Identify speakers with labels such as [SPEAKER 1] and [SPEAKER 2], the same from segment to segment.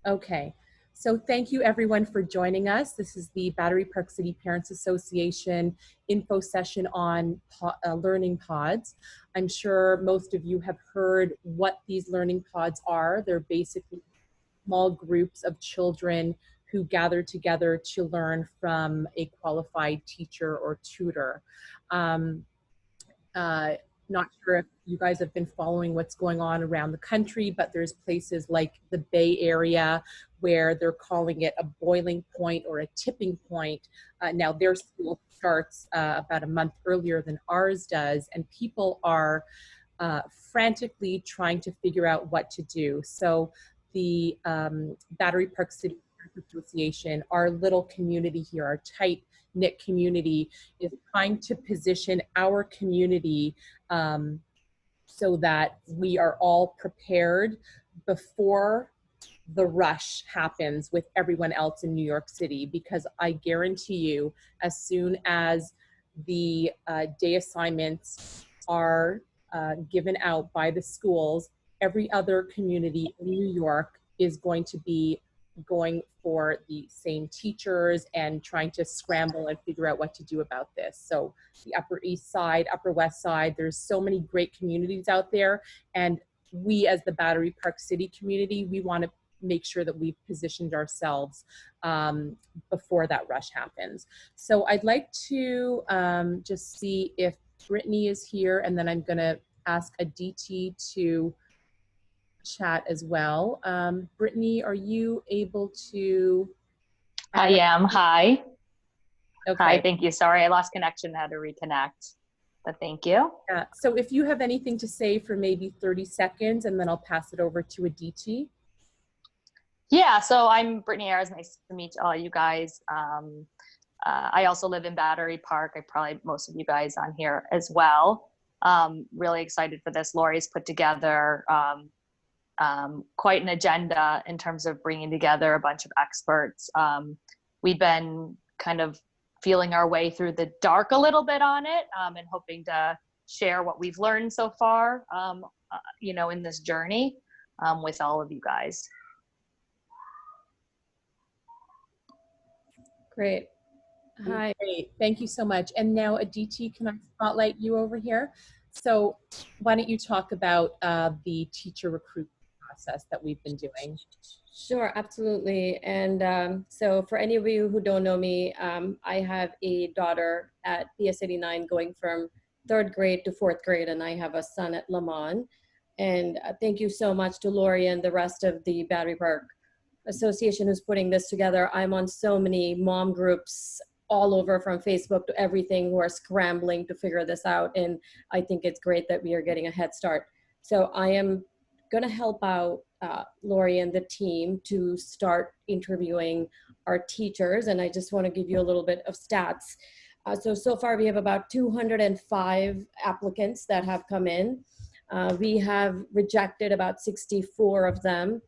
[SPEAKER 1] Okay, so thank you everyone for joining us. This is the Battery Park City Parents Association info session on learning pods. I'm sure most of you have heard what these learning pods are. They're basically small groups of children who gather together to learn from a qualified teacher or tutor. Um, uh, Not sure if you guys have been following what's going on around the country, but there's places like the Bay Area where they're calling it a boiling point or a tipping point. Now their school starts about a month earlier than ours does, and people are frantically trying to figure out what to do. So the Battery Park City Association, our little community here, our tight knit community, is trying to position our community so that we are all prepared before the rush happens with everyone else in New York City, because I guarantee you, as soon as the day assignments are given out by the schools, every other community in New York is going to be going for the same teachers and trying to scramble and figure out what to do about this. So the Upper East Side, Upper West Side, there's so many great communities out there, and we as the Battery Park City community, we want to make sure that we've positioned ourselves before that rush happens. So I'd like to just see if Brittany is here, and then I'm gonna ask Aditi to chat as well. Brittany, are you able to?
[SPEAKER 2] I am. Hi.
[SPEAKER 1] Okay.
[SPEAKER 2] Hi, thank you. Sorry, I lost connection, had to reconnect, but thank you.
[SPEAKER 1] So if you have anything to say for maybe 30 seconds, and then I'll pass it over to Aditi.
[SPEAKER 2] Yeah, so I'm Brittany Ayers. Nice to meet all you guys. I also live in Battery Park. Most of you guys on here as well. Really excited for this. Lori's put together quite an agenda in terms of bringing together a bunch of experts. We've been kind of feeling our way through the dark a little bit on it, and hoping to share what we've learned so far, in this journey with all of you guys.
[SPEAKER 3] Great. Hi.
[SPEAKER 1] Great. Thank you so much. And now, Aditi, can I spotlight you over here? So why don't you talk about the teacher recruitment process that we've been doing?
[SPEAKER 3] Sure, absolutely. And so for any of you who don't know me, I have a daughter at PS 89 going from 3rd grade to 4th grade, and I have a son at Lamont. And thank you so much to Lori and the rest of the Battery Park Association who's putting this together. I'm on so many mom groups all over, from Facebook to everything, who are scrambling to figure this out. And I think it's great that we are getting a head start. So I am going to help out Lori and the team to start interviewing our teachers. And I just want to give you a little bit of stats. So far we have about 205 applicants that have come in. We have rejected about 64 of them.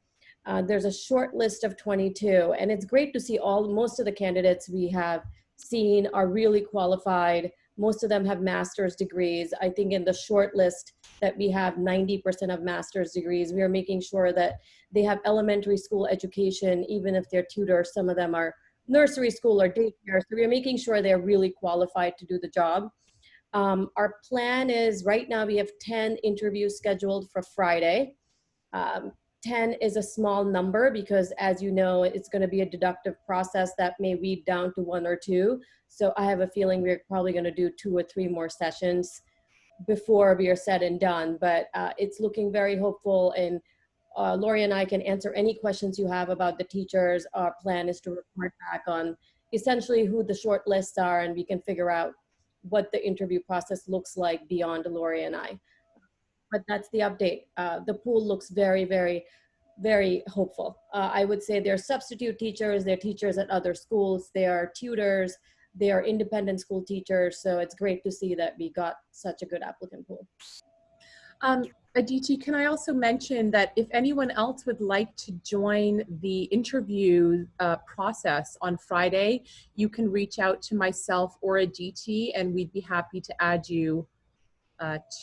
[SPEAKER 3] There's a short list of 22, and it's great to see most of the candidates we have seen are really qualified. Most of them have master's degrees. I think in the short list that we have 90% of master's degrees. We are making sure that they have elementary school education, even if they're tutors. Some of them are nursery school or daycare. So we're making sure they're really qualified to do the job. Our plan is, right now we have 10 interviews scheduled for Friday. 10 is a small number because, as you know, it's going to be a deductive process that may weed down to 1 or 2. So I have a feeling we're probably going to do 2 or 3 more sessions before we are said and done. But it's looking very hopeful, and Lori and I can answer any questions you have about the teachers. Our plan is to report back on essentially who the short lists are, and we can figure out what the interview process looks like beyond Lori and I. But that's the update. The pool looks very, very, very hopeful. I would say they're substitute teachers, they're teachers at other schools, they are tutors, they are independent school teachers. So it's great to see that we got such a good applicant pool.
[SPEAKER 1] Aditi, can I also mention that if anyone else would like to join the interview process on Friday, you can reach out to myself or Aditi, and we'd be happy to add you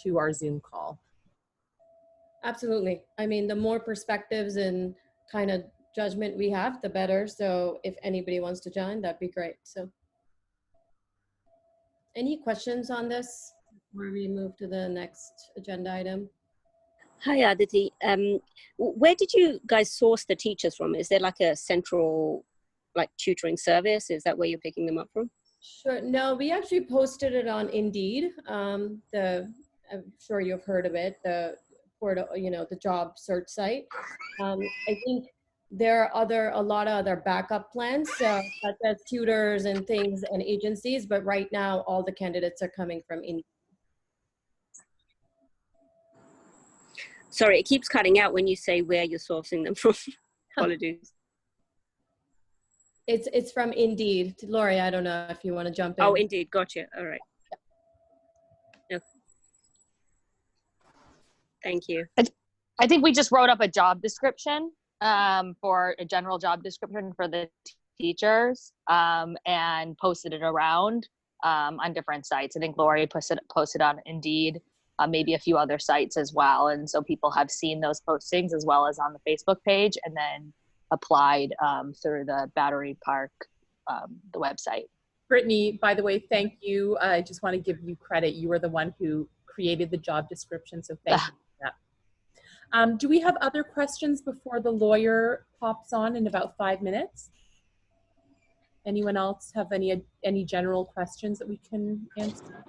[SPEAKER 1] to our Zoom call.
[SPEAKER 3] Absolutely. I mean, the more perspectives and kind of judgment we have, the better. So if anybody wants to join, that'd be great. So any questions on this before we move to the next agenda item?
[SPEAKER 4] Hi, Aditi. Where did you guys source the teachers from? Is there like a central like tutoring service? Is that where you're picking them up from?
[SPEAKER 3] Sure. No, we actually posted it on Indeed. I'm sure you've heard of it, the portal, the job search site. I think there are a lot of other backup plans, such as tutors and things and agencies, but right now all the candidates are coming from Indeed.
[SPEAKER 4] Sorry, it keeps cutting out when you say where you're sourcing them from. Apologies.
[SPEAKER 3] It's from Indeed. Lori, I don't know if you want to jump in.
[SPEAKER 4] Oh, Indeed. Gotcha. All right. Okay. Thank you.
[SPEAKER 2] I think we just wrote up a job description for a general job description for the teachers and posted it around on different sites. I think Lori posted on Indeed, maybe a few other sites as well. And so people have seen those postings as well as on the Facebook page and then applied through the Battery Park, the website.
[SPEAKER 1] Brittany, by the way, thank you. I just want to give you credit. You were the one who created the job description, so thank you for that. Do we have other questions before the lawyer pops on in about 5 minutes? Anyone else have any general questions that we can answer?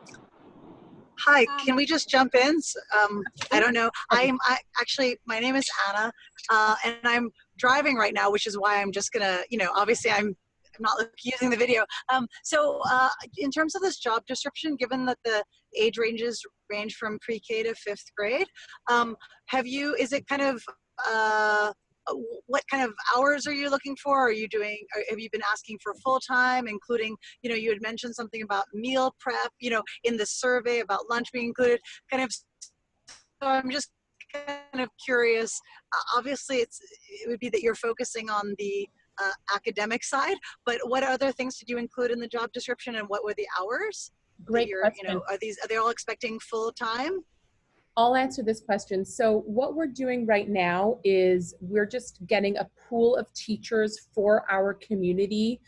[SPEAKER 5] Hi, can we just jump in? I don't know. Actually, my name is Anna, and I'm driving right now, which is why I'm just gonna, obviously I'm not using the video. In terms of this job description, given that the age ranges range from pre-K to 5th grade, is it kind of, what kind of hours are you looking for? Have you been asking for full-time, including, you had mentioned something about meal prep, in the survey about lunch being included, so I'm just kind of curious. Obviously it would be that you're focusing on the academic side, but what other things did you include in the job description and what were the hours?
[SPEAKER 1] Great question.
[SPEAKER 5] Are they all expecting full-time?
[SPEAKER 1] I'll answer this question. So what we're doing right now is we're just getting a pool of teachers for our community,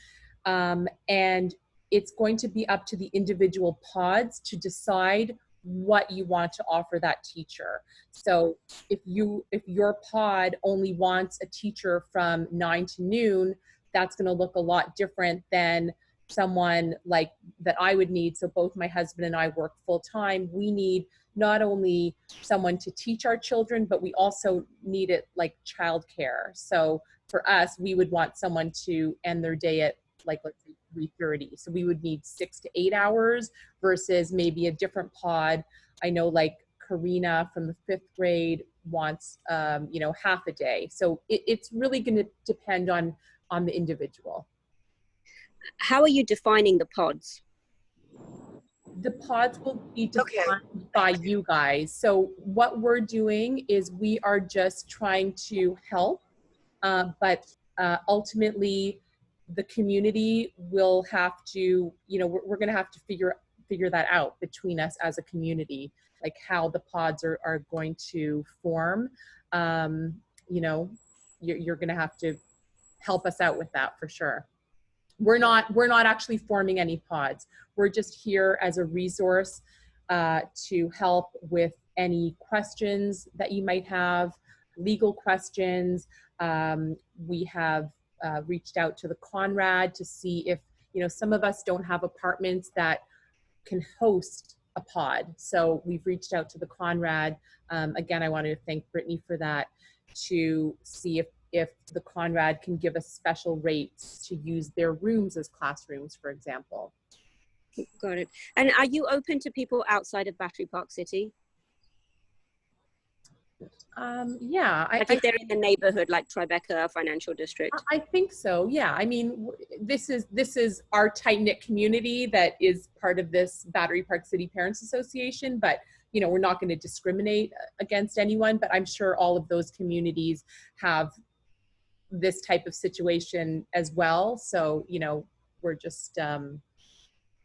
[SPEAKER 1] and it's going to be up to the individual pods to decide what you want to offer that teacher. So if your pod only wants a teacher from 9 to noon, that's going to look a lot different than someone like that I would need. So both my husband and I work full time. We need not only someone to teach our children, but we also need it like childcare. So for us, we would want someone to end their day at let's say 3:30. So we would need 6 to 8 hours versus maybe a different pod. I know like Karina from the 5th grade wants, half a day. So it's really going to depend on the individual.
[SPEAKER 4] How are you defining the pods?
[SPEAKER 1] The pods will be defined by you guys. So what we're doing is we are just trying to help, but ultimately the community will have to, we're going to have to figure that out between us as a community, like how the pods are going to form. You're going to have to help us out with that for sure. We're not actually forming any pods. We're just here as a resource to help with any questions that you might have, legal questions. We have reached out to the Conrad to see if, some of us don't have apartments that can host a pod. So we've reached out to the Conrad. Again, I wanted to thank Brittany for that, to see if the Conrad can give us special rates to use their rooms as classrooms, for example.
[SPEAKER 4] Got it. And are you open to people outside of Battery Park City?
[SPEAKER 1] Yeah.
[SPEAKER 4] If they're in the neighborhood, like Tribeca Financial District?
[SPEAKER 1] I think so, yeah. I mean, this is our tight-knit community that is part of this Battery Park City Parents Association, but we're not going to discriminate against anyone, but I'm sure all of those communities have this type of situation as well. So, we're just,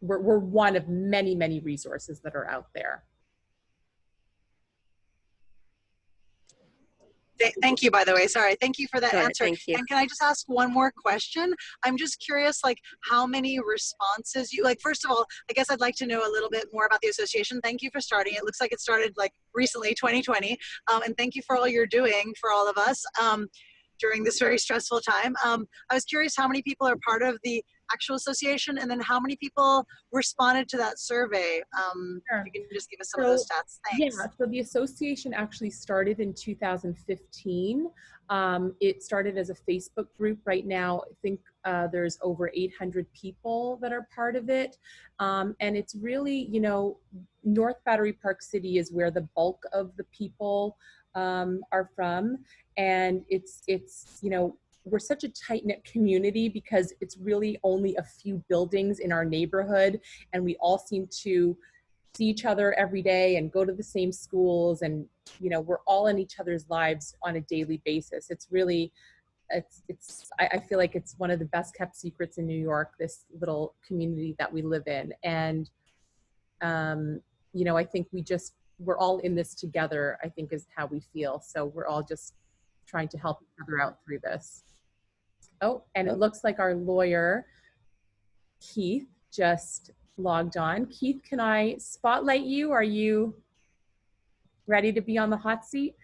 [SPEAKER 1] we're one of many, many resources that are out there.
[SPEAKER 5] Thank you, by the way. Sorry. Thank you for that
[SPEAKER 4] Got it,
[SPEAKER 5] answer.
[SPEAKER 4] thank you.
[SPEAKER 5] And can I just ask one more question? I'm just curious, like how many responses you, like, first of all, I guess I'd like to know a little bit more about the association. Thank you for starting. It looks like it started like recently, 2020. And thank you for all you're doing for all of us during this very stressful time. I was curious how many people are part of the actual association, and then how many people responded to that survey?
[SPEAKER 1] Sure.
[SPEAKER 5] If you can just give us some of those stats. Thanks.
[SPEAKER 1] Yeah, so the association actually started in 2015. It started as a Facebook group. Right now, I think there's over 800 people that are part of it. And it's really, you know, North Battery Park City is where the bulk of the people are from. And it's, you know, we're such a tight-knit community because it's really only a few buildings in our neighborhood, and we all seem to see each other every day and go to the same schools, and you know, we're all in each other's lives on a daily basis. It's really, I feel like it's one of the best kept secrets in New York, this little community that we live in. And you know, I think we're all in this together, I think is how we feel. So we're all just trying to help each other out through this. Oh, and it looks like our lawyer, Keith, just logged on. Keith, can I spotlight you? Are you ready to be on the hot seat?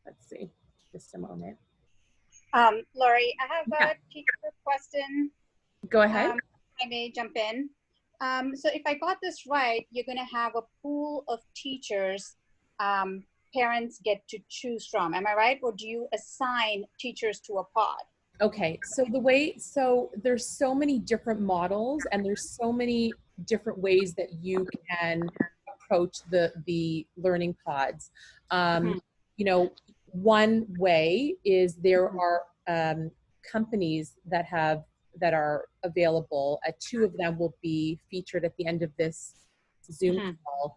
[SPEAKER 1] Let's see, just a moment.
[SPEAKER 6] Lori, I have a teacher question.
[SPEAKER 1] Go ahead.
[SPEAKER 6] I may jump in. So if I got this right, you're going to have a pool of teachers parents get to choose from. Am I right? Or do you assign teachers to a pod?
[SPEAKER 1] Okay, so there's so many different models, and there's so many different ways that you can approach the learning pods. You know, one way is there are companies that are available. Two of them will be featured at the end of this Zoom call.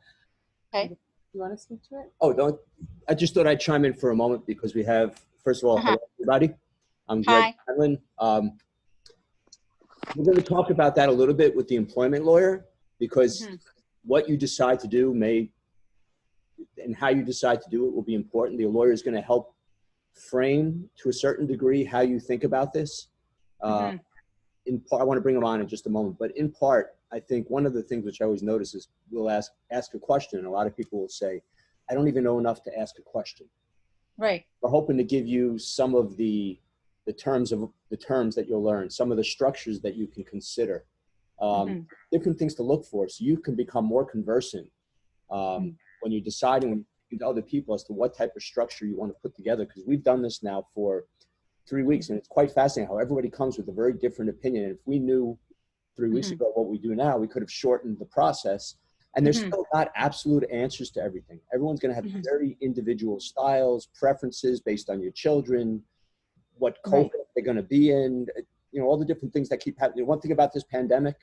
[SPEAKER 6] Okay.
[SPEAKER 1] You want to speak to it?
[SPEAKER 7] Oh, don't. I just thought I'd chime in for a moment because we have, first of all, hello everybody. I'm Greg Allen. We're going to talk about that a little bit with the employment lawyer, because what you decide to do and how you decide to do it will be important. The lawyer is going to help frame to a certain degree how you think about this. In part, I want to bring them on in just a moment, but in part, I think one of the things which I always notice is we'll ask a question, and a lot of people will say, I don't even know enough to ask a question.
[SPEAKER 6] Right.
[SPEAKER 7] We're hoping to give you some of the terms that you'll learn, some of the structures that you can consider, different things to look for, so you can become more conversant when you're deciding with other people as to what type of structure you want to put together. Because we've done this now for 3 weeks, and it's quite fascinating how everybody comes with a very different opinion. And if we knew 3 weeks ago what we do now, we could have shortened the process. And there's still not absolute answers to everything. Everyone's going to have very individual styles, preferences based on your children, what cohort they're going to be in, you know, all the different things that keep happening. One thing about this pandemic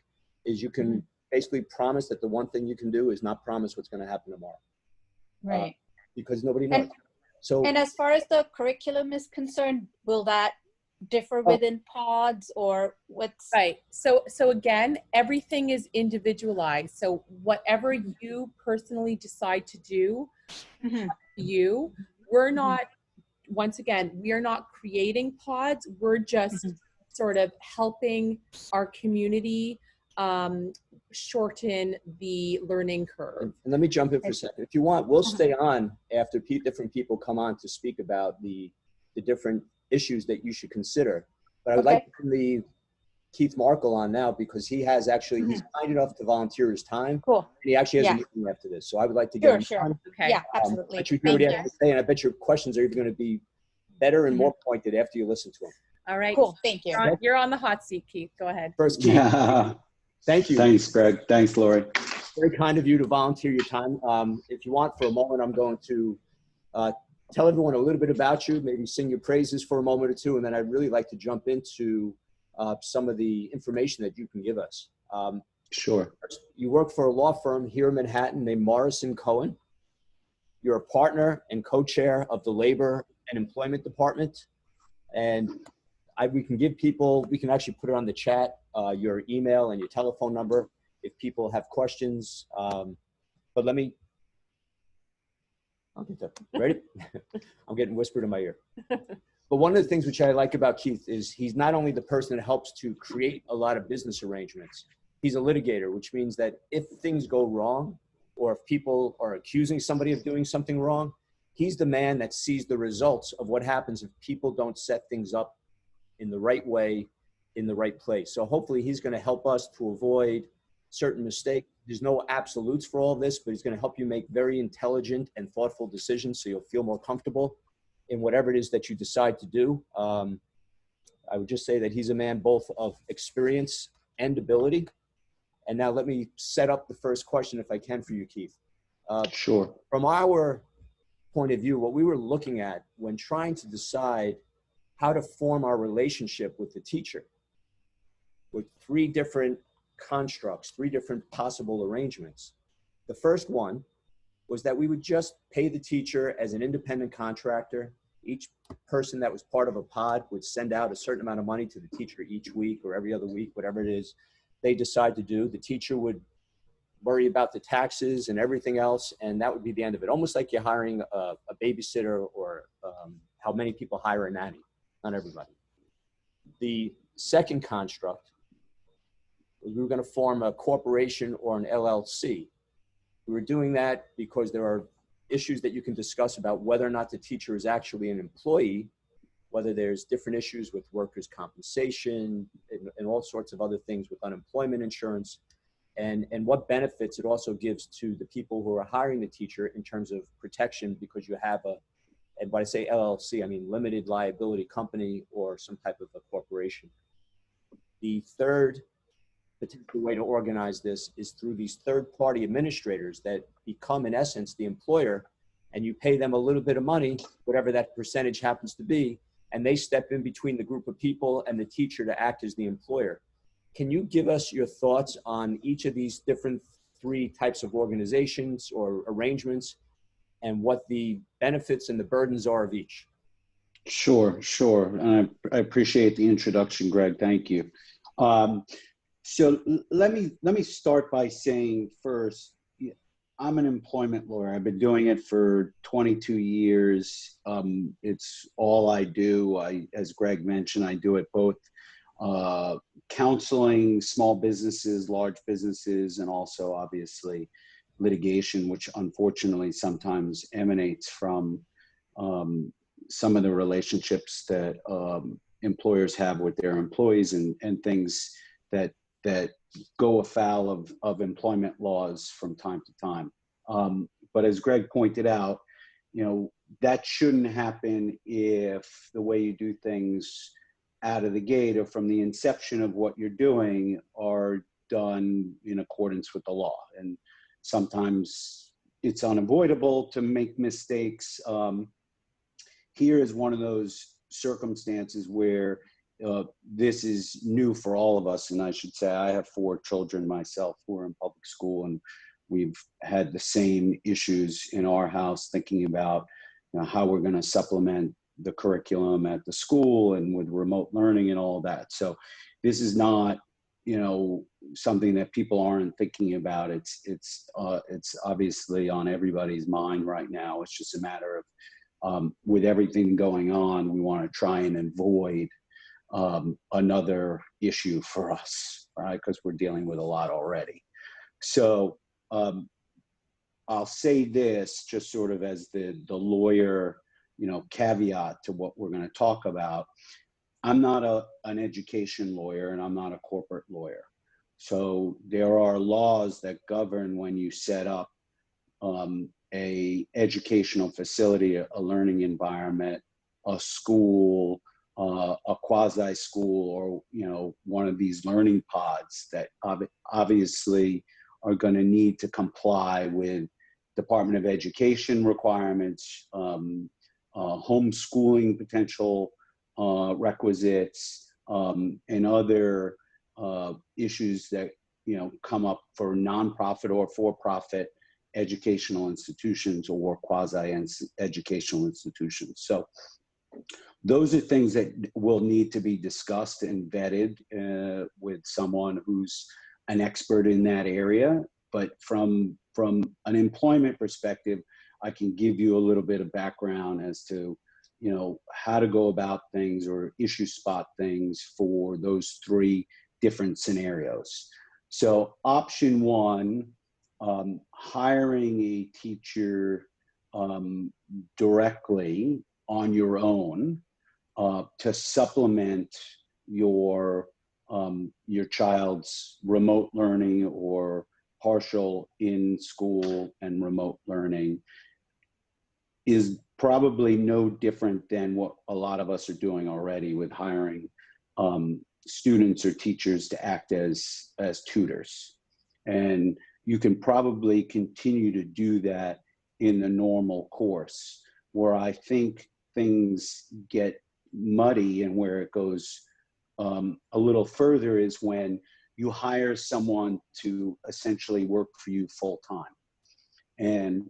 [SPEAKER 7] is you can basically promise that the one thing you can do is not promise what's going to happen tomorrow.
[SPEAKER 6] Right.
[SPEAKER 7] Because nobody knows.
[SPEAKER 6] And as far as the curriculum is concerned, will that differ within pods, or what's
[SPEAKER 1] right? So again, everything is individualized. So whatever you personally decide to do, we're not, once again, we are not creating pods. We're just sort of helping our community shorten the learning curve.
[SPEAKER 7] And let me jump in for a second. If you want, we'll stay on after different people come on to speak about the different issues that you should consider. But I would like to leave Keith Markle on now, because he has actually, he's kind enough to volunteer his time.
[SPEAKER 6] cool?
[SPEAKER 7] And he actually has a meeting after this. So I would like to get him on.
[SPEAKER 1] Okay.
[SPEAKER 6] Yeah, absolutely.
[SPEAKER 7] Let you hear what he has to say, and I bet your questions are even going to be better and more pointed after you listen to him.
[SPEAKER 1] All right.
[SPEAKER 6] Cool. Thank you.
[SPEAKER 1] You're on the hot seat, Keith. Go ahead.
[SPEAKER 7] First, Keith. Thank you.
[SPEAKER 8] Thanks, Greg. Thanks, Lori.
[SPEAKER 7] Very kind of you to volunteer your time. If you want, for a moment, I'm going to tell everyone a little bit about you, maybe sing your praises for a moment or two, and then I'd really like to jump into some of the information that you can give us.
[SPEAKER 8] Sure.
[SPEAKER 7] You work for a law firm here in Manhattan named Morrison Cohen. You're a partner and co-chair of the Labor and Employment Department. And we can give people, we can actually put it on the chat, your email and your telephone number if people have questions. But let me I'll get that. Ready? I'm getting whispered in my ear. But one of the things which I like about Keith is he's not only the person that helps to create a lot of business arrangements, he's a litigator, which means that if things go wrong or if people are accusing somebody of doing something wrong, he's the man that sees the results of what happens if people don't set things up in the right way, in the right place. So hopefully he's going to help us to avoid certain mistakes. There's no absolutes for all this, but he's going to help you make very intelligent and thoughtful decisions so you'll feel more comfortable in whatever it is that you decide to do. I would just say that he's a man both of experience and ability. And now let me set up the first question if I can for you, Keith.
[SPEAKER 8] Sure.
[SPEAKER 7] From our point of view, what we were looking at when trying to decide how to form our relationship with the teacher with three different constructs, three different possible arrangements. The first one was that we would just pay the teacher as an independent contractor. Each person that was part of a pod would send out a certain amount of money to the teacher each week or every other week, whatever it is they decide to do. The teacher would worry about the taxes and everything else, and that would be the end of it. Almost like you're hiring a babysitter or how many people hire a nanny. Not everybody. The second construct was we were going to form a corporation or an LLC. We were doing that because there are issues that you can discuss about whether or not the teacher is actually an employee, whether there's different issues with workers' compensation and all sorts of other things with unemployment insurance, and what benefits it also gives to the people who are hiring the teacher in terms of protection, because you have and when I say LLC, I mean limited liability company or some type of a corporation. The third potential way to organize this is through these third-party administrators that become, in essence, the employer, and you pay them a little bit of money, whatever that percentage happens to be, and they step in between the group of people and the teacher to act as the employer. Can you give us your thoughts on each of these different three types of organizations or arrangements and what the benefits and the burdens are of each?
[SPEAKER 8] Sure. I appreciate the introduction, Greg. Thank you. So let me start by saying first, I'm an employment lawyer. I've been doing it for 22 years. It's all I do. As Greg mentioned, I do it both counseling small businesses, large businesses, and also obviously litigation, which unfortunately sometimes emanates from some of the relationships that employers have with their employees and things that go afoul of employment laws from time to time. But as Greg pointed out, that shouldn't happen if the way you do things out of the gate or from the inception of what you're doing are done in accordance with the law. And sometimes it's unavoidable to make mistakes. Here is one of those circumstances where this is new for all of us. And I should say, I have 4 children myself who are in public school, and we've had the same issues in our house thinking about how we're going to supplement the curriculum at the school and with remote learning and all that. So this is not, something that people aren't thinking about. It's obviously on everybody's mind right now. It's just a matter of, with everything going on, we want to try and avoid another issue for us, right? Because we're dealing with a lot already. So I'll say this just sort of as the lawyer, caveat to what we're going to talk about. I'm not an education lawyer, and I'm not a corporate lawyer. So there are laws that govern when you set up a educational facility, a learning environment, a school, a quasi school, or one of these learning pods that obviously are going to need to comply with Department of Education requirements, homeschooling potential requisites, and other issues that come up for nonprofit or for-profit educational institutions or quasi-educational institutions. So those are things that will need to be discussed and vetted with someone who's an expert in that area. But from an employment perspective, I can give you a little bit of background as to, you know, how to go about things or issue spot things for those three different scenarios. So option one, hiring a teacher directly on your own to supplement your child's remote learning or partial in school and remote learning is probably no different than what a lot of us are doing already with hiring students or teachers to act as tutors. And you can probably continue to do that in the normal course. Where I think things get muddy and where it goes a little further is when you hire someone to essentially work for you full time. And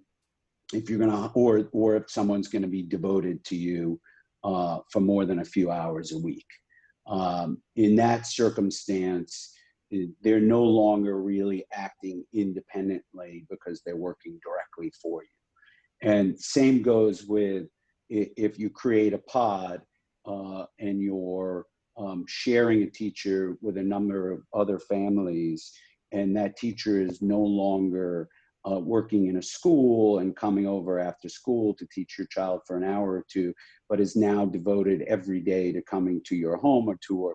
[SPEAKER 8] if you're gonna, or if someone's gonna be devoted to you for more than a few hours a week. In that circumstance, they're no longer really acting independently because they're working directly for you. And same goes with if you create a pod and you're sharing a teacher with a number of other families, and that teacher is no longer working in a school and coming over after school to teach your child for an hour or two, but is now devoted every day to coming to your home or to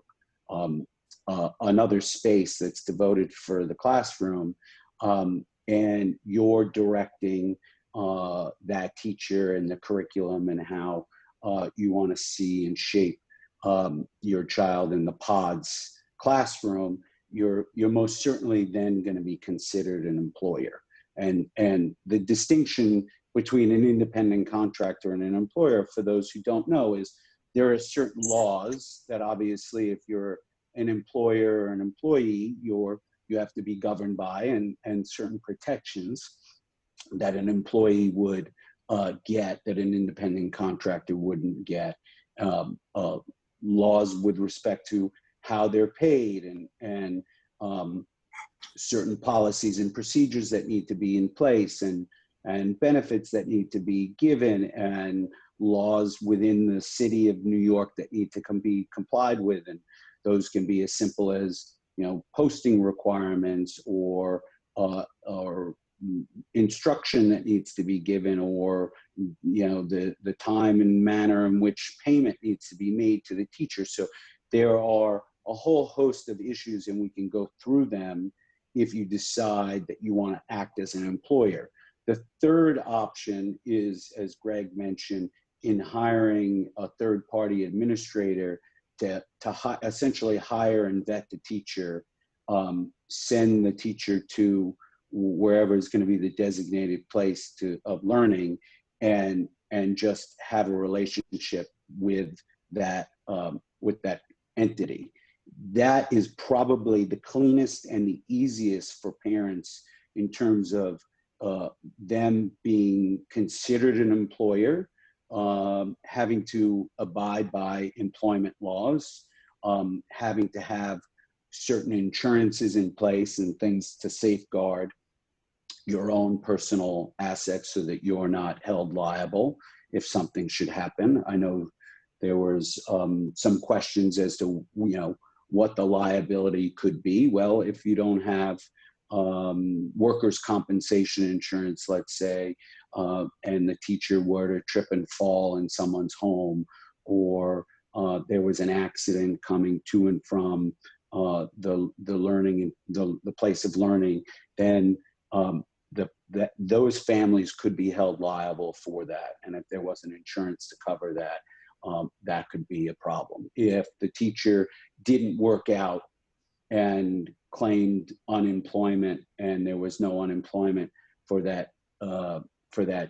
[SPEAKER 8] another space that's devoted for the classroom, and you're directing that teacher and the curriculum and how you want to see and shape your child in the pod's classroom, you're most certainly then going to be considered an employer. And the distinction between an independent contractor and an employer, for those who don't know, is there are certain laws that obviously if you're an employer or an employee, you have to be governed by, and certain protections that an employee would get that an independent contractor wouldn't get. Laws with respect to how they're paid and certain policies and procedures that need to be in place and benefits that need to be given, and laws within the city of New York that need to be complied with. And those can be as simple as, you know, posting requirements or instruction that needs to be given, or, you know, the time and manner in which payment needs to be made to the teacher. So there are a whole host of issues, and we can go through them if you decide that you want to act as an employer. The third option is, as Greg mentioned, in hiring a third-party administrator to essentially hire and vet the teacher, send the teacher to wherever is going to be the designated place of learning, and just have a relationship with that entity. That is probably the cleanest and the easiest for parents in terms of them being considered an employer, having to abide by employment laws, having to have certain insurances in place and things to safeguard your own personal assets so that you're not held liable if something should happen. I know there was some questions as to, you know, what the liability could be. Well, if you don't have workers' compensation insurance, let's say, and the teacher were to trip and fall in someone's home, or there was an accident coming to and from the learning, the place of learning, then those families could be held liable for that. And if there wasn't insurance to cover that, that could be a problem. If the teacher didn't work out and claimed unemployment and there was no unemployment for that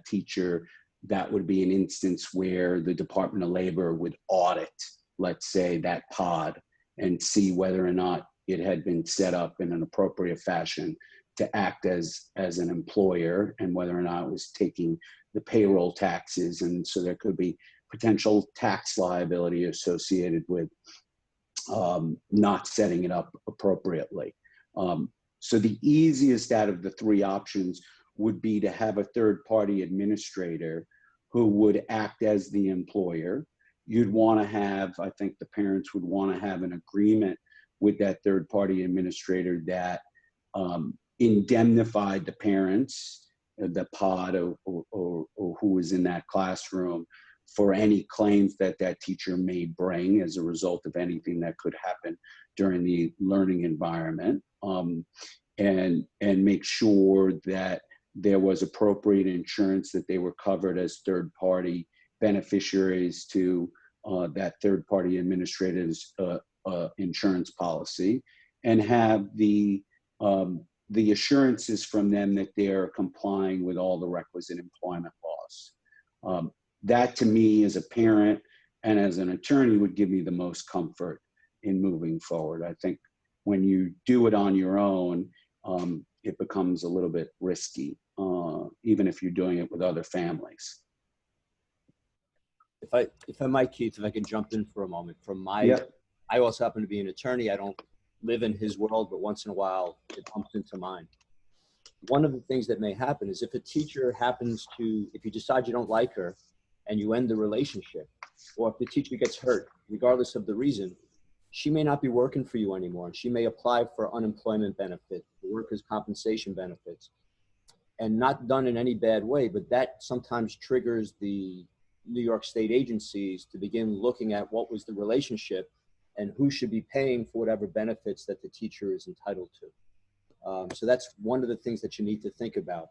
[SPEAKER 8] teacher, that would be an instance where the Department of Labor would audit, let's say, that pod and see whether or not it had been set up in an appropriate fashion to act as an employer, and whether or not it was taking the payroll taxes. And so there could be potential tax liability associated with not setting it up appropriately. So the easiest out of the three options would be to have a third-party administrator who would act as the employer. You'd want to have, I think the parents would want to have an agreement with that third-party administrator that indemnified the parents, the pod or who was in that classroom, for any claims that that teacher may bring as a result of anything that could happen during the learning environment, and make sure that there was appropriate insurance, that they were covered as third-party beneficiaries to that third-party administrator's insurance policy, and have the assurances from them that they're complying with all the requisite employment laws. That to me as a parent and as an attorney would give me the most comfort in moving forward. I think when you do it on your own, it becomes a little bit risky, even if you're doing it with other families.
[SPEAKER 7] If I might, Keith, if I can jump in for a moment. From my,
[SPEAKER 8] Yep.
[SPEAKER 7] I also happen to be an attorney. I don't live in his world, but once in a while it bumps into mine. One of the things that may happen is if a teacher happens to, if you decide you don't like her and you end the relationship, or if the teacher gets hurt, regardless of the reason, she may not be working for you anymore, and she may apply for unemployment benefit, workers' compensation benefits, and not done in any bad way, but that sometimes triggers the New York State agencies to begin looking at what was the relationship and who should be paying for whatever benefits that the teacher is entitled to. So that's one of the things that you need to think about.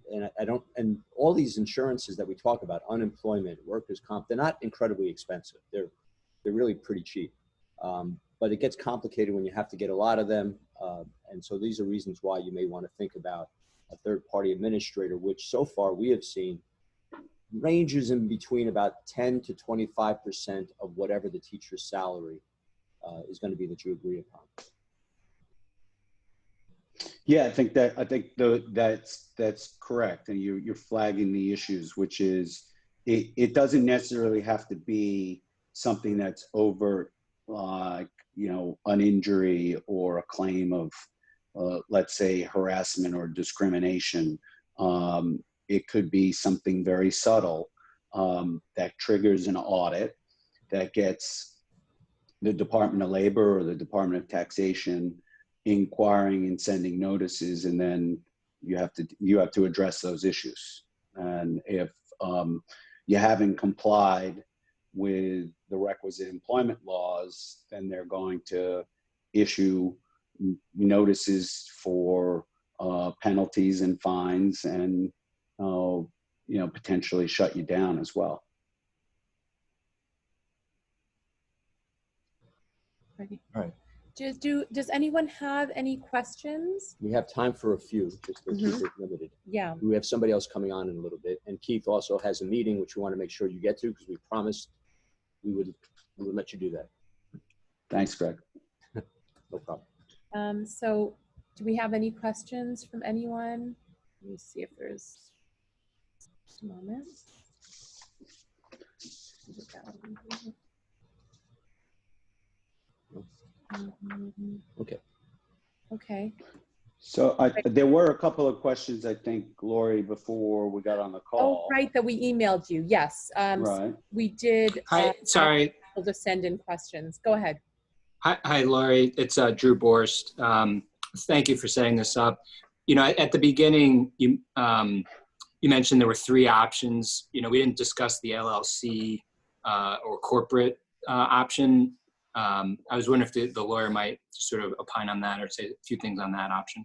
[SPEAKER 7] And all these insurances that we talk about, unemployment, workers' comp, they're not incredibly expensive. They're really pretty cheap. But it gets complicated when you have to get a lot of them. And so these are reasons why you may want to think about a third-party administrator, which so far we have seen ranges in between about 10 to 25% of whatever the teacher's salary is going to be that you agree upon.
[SPEAKER 8] Yeah, I think that's correct, and you're flagging the issues, which is it doesn't necessarily have to be something that's overt, like an injury or a claim of let's say harassment or discrimination. It could be something very subtle that triggers an audit that gets the Department of Labor or the Department of Taxation inquiring and sending notices, and then you have to address those issues. And if you haven't complied with the requisite employment laws, then they're going to issue notices for penalties and fines, and potentially shut you down as well.
[SPEAKER 7] All right.
[SPEAKER 1] Does anyone have any questions?
[SPEAKER 7] We have time for a few, just to keep it limited.
[SPEAKER 1] Yeah.
[SPEAKER 7] We have somebody else coming on in a little bit, and Keith also has a meeting which we want to make sure you get to, because we promised we would let you do that.
[SPEAKER 8] Thanks, Greg.
[SPEAKER 7] No problem.
[SPEAKER 1] So do we have any questions from anyone? Let me see if there's just a moment.
[SPEAKER 7] Okay.
[SPEAKER 1] Okay.
[SPEAKER 8] So there were a couple of questions, I think, Lori, before we got on the call.
[SPEAKER 1] Oh, right, that we emailed you. Yes.
[SPEAKER 8] Right.
[SPEAKER 1] So we did.
[SPEAKER 9] Hi, sorry.
[SPEAKER 1] We'll just send in questions. Go ahead.
[SPEAKER 9] Hi, Lori. It's Drew Borst. Thank you for setting this up. At the beginning, you mentioned there were 3 options. We didn't discuss the LLC or corporate option. I was wondering if the lawyer might just sort of opine on that or say a few things on that option.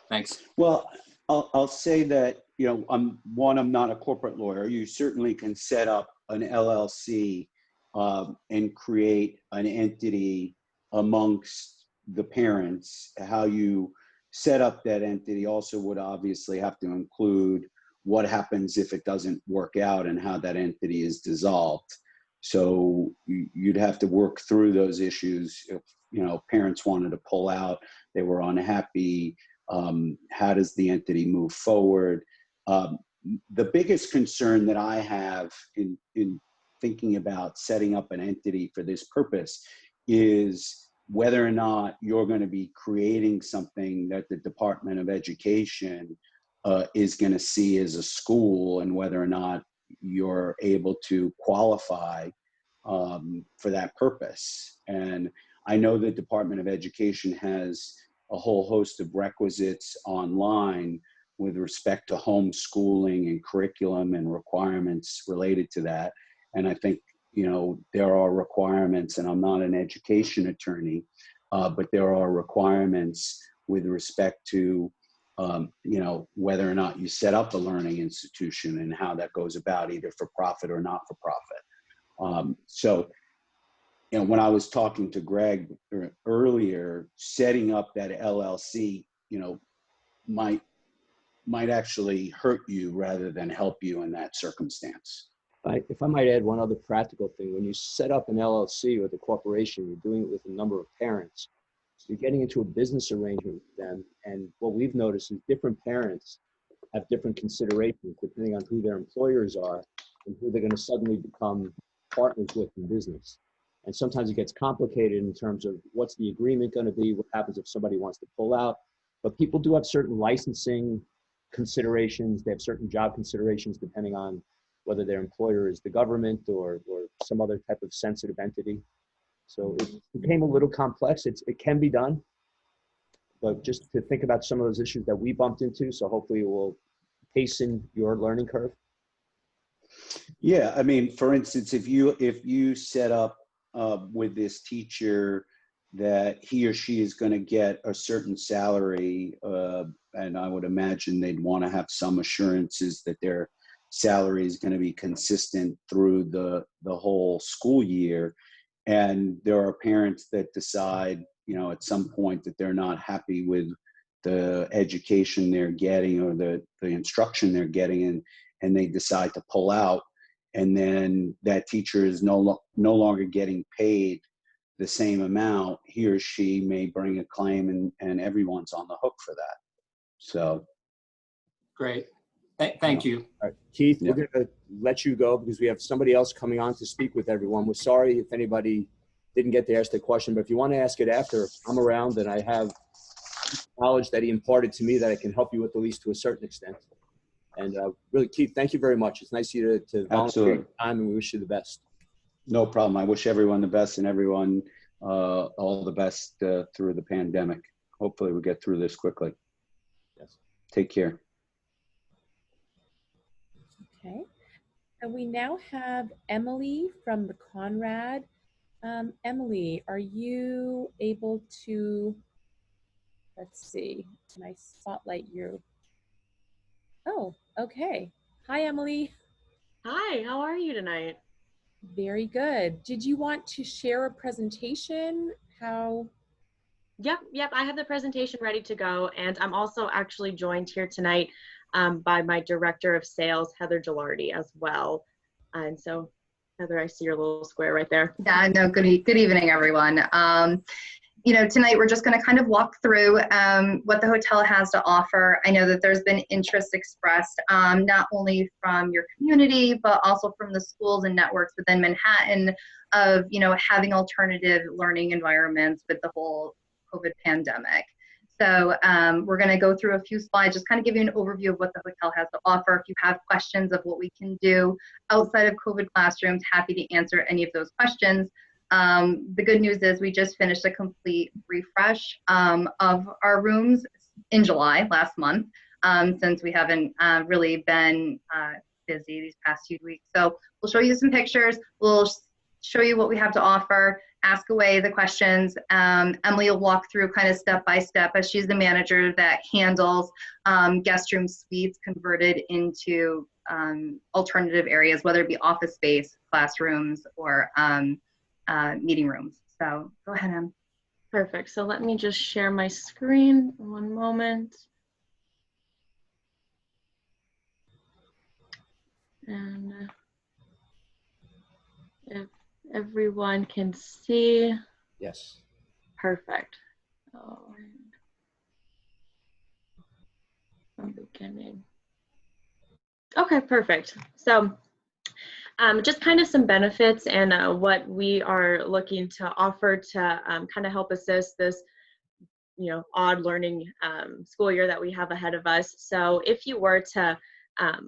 [SPEAKER 9] Thanks.
[SPEAKER 8] Well, I'll say that, I'm not a corporate lawyer. You certainly can set up an LLC and create an entity amongst the parents. How you set up that entity also would obviously have to include what happens if it doesn't work out and how that entity is dissolved. So you'd have to work through those issues. If parents wanted to pull out, they were unhappy, how does the entity move forward? The biggest concern that I have in thinking about setting up an entity for this purpose is whether or not you're going to be creating something that the Department of Education is going to see as a school, and whether or not you're able to qualify for that purpose. And I know the Department of Education has a whole host of requisites online with respect to homeschooling and curriculum and requirements related to that. And I think, there are requirements, and I'm not an education attorney, but there are requirements with respect to, whether or not you set up a learning institution and how that goes about, either for profit or not for profit. So, when I was talking to Greg earlier, setting up that LLC, might actually hurt you rather than help you in that circumstance.
[SPEAKER 7] If I might add one other practical thing, when you set up an LLC with a corporation, you're doing it with a number of parents. So you're getting into a business arrangement with them. And what we've noticed is different parents have different considerations depending on who their employers are and who they're going to suddenly become partners with in business. And sometimes it gets complicated in terms of what's the agreement going to be, what happens if somebody wants to pull out. But people do have certain licensing considerations. They have certain job considerations depending on whether their employer is the government or some other type of sensitive entity. So it became a little complex. It can be done, but just to think about some of those issues that we bumped into. So hopefully it will hasten your learning curve.
[SPEAKER 8] Yeah, I mean, for instance, if you set up with this teacher that he or she is going to get a certain salary, and I would imagine they'd want to have some assurances that their salary is going to be consistent through the whole school year. And there are parents that decide, at some point that they're not happy with the education they're getting or the instruction they're getting, and they decide to pull out. And then that teacher is no longer getting paid the same amount. He or she may bring a claim, and everyone's on the hook for that. So.
[SPEAKER 9] Great. Thank you.
[SPEAKER 7] All right, Keith, we're going to let you go because we have somebody else coming on to speak with everyone. We're sorry if anybody didn't get to ask the question, but if you want to ask it after, I'm around and I have knowledge that he imparted to me that I can help you with, at least to a certain extent. And really, Keith, thank you very much. It's nice of you to volunteer your time, and we wish you the best.
[SPEAKER 8] No problem. I wish everyone the best, and everyone all the best through the pandemic. Hopefully we get through this quickly.
[SPEAKER 7] Yes.
[SPEAKER 8] Take care.
[SPEAKER 1] Okay, and we now have Emily from the Conrad. Emily, are you able to, let's see, can I spotlight you? Oh, okay. Hi, Emily.
[SPEAKER 10] Hi, how are you tonight?
[SPEAKER 1] Very good. Did you want to share a presentation?
[SPEAKER 10] Yep, I have the presentation ready to go, and I'm also actually joined here tonight by my Director of Sales, Heather Gilardi, as well. And so, Heather, I see your little square right there.
[SPEAKER 11] Yeah, no, good evening, everyone. Tonight we're just going to kind of walk through what the hotel has to offer. I know that there's been interest expressed not only from your community, but also from the schools and networks within Manhattan of, having alternative learning environments with the whole COVID pandemic. So we're going to go through a few slides, just kind of give you an overview of what the hotel has to offer. If you have questions of what we can do outside of COVID classrooms, happy to answer any of those questions. The good news is we just finished a complete refresh of our rooms in July last month, since we haven't really been busy these past few weeks. So we'll show you some pictures. We'll show you what we have to offer, ask away the questions. Emily will walk through kind of step by step, as she's the manager that handles guest room suites converted into alternative areas, whether it be office space, classrooms, or meeting rooms. So go ahead, Em.
[SPEAKER 10] Perfect. So let me just share my screen. One moment. And if everyone can see.
[SPEAKER 7] Yes.
[SPEAKER 10] Perfect. Oh, from beginning. Okay, perfect. So just kind of some benefits and what we are looking to offer to kind of help assist this odd learning school year that we have ahead of us. So if you were to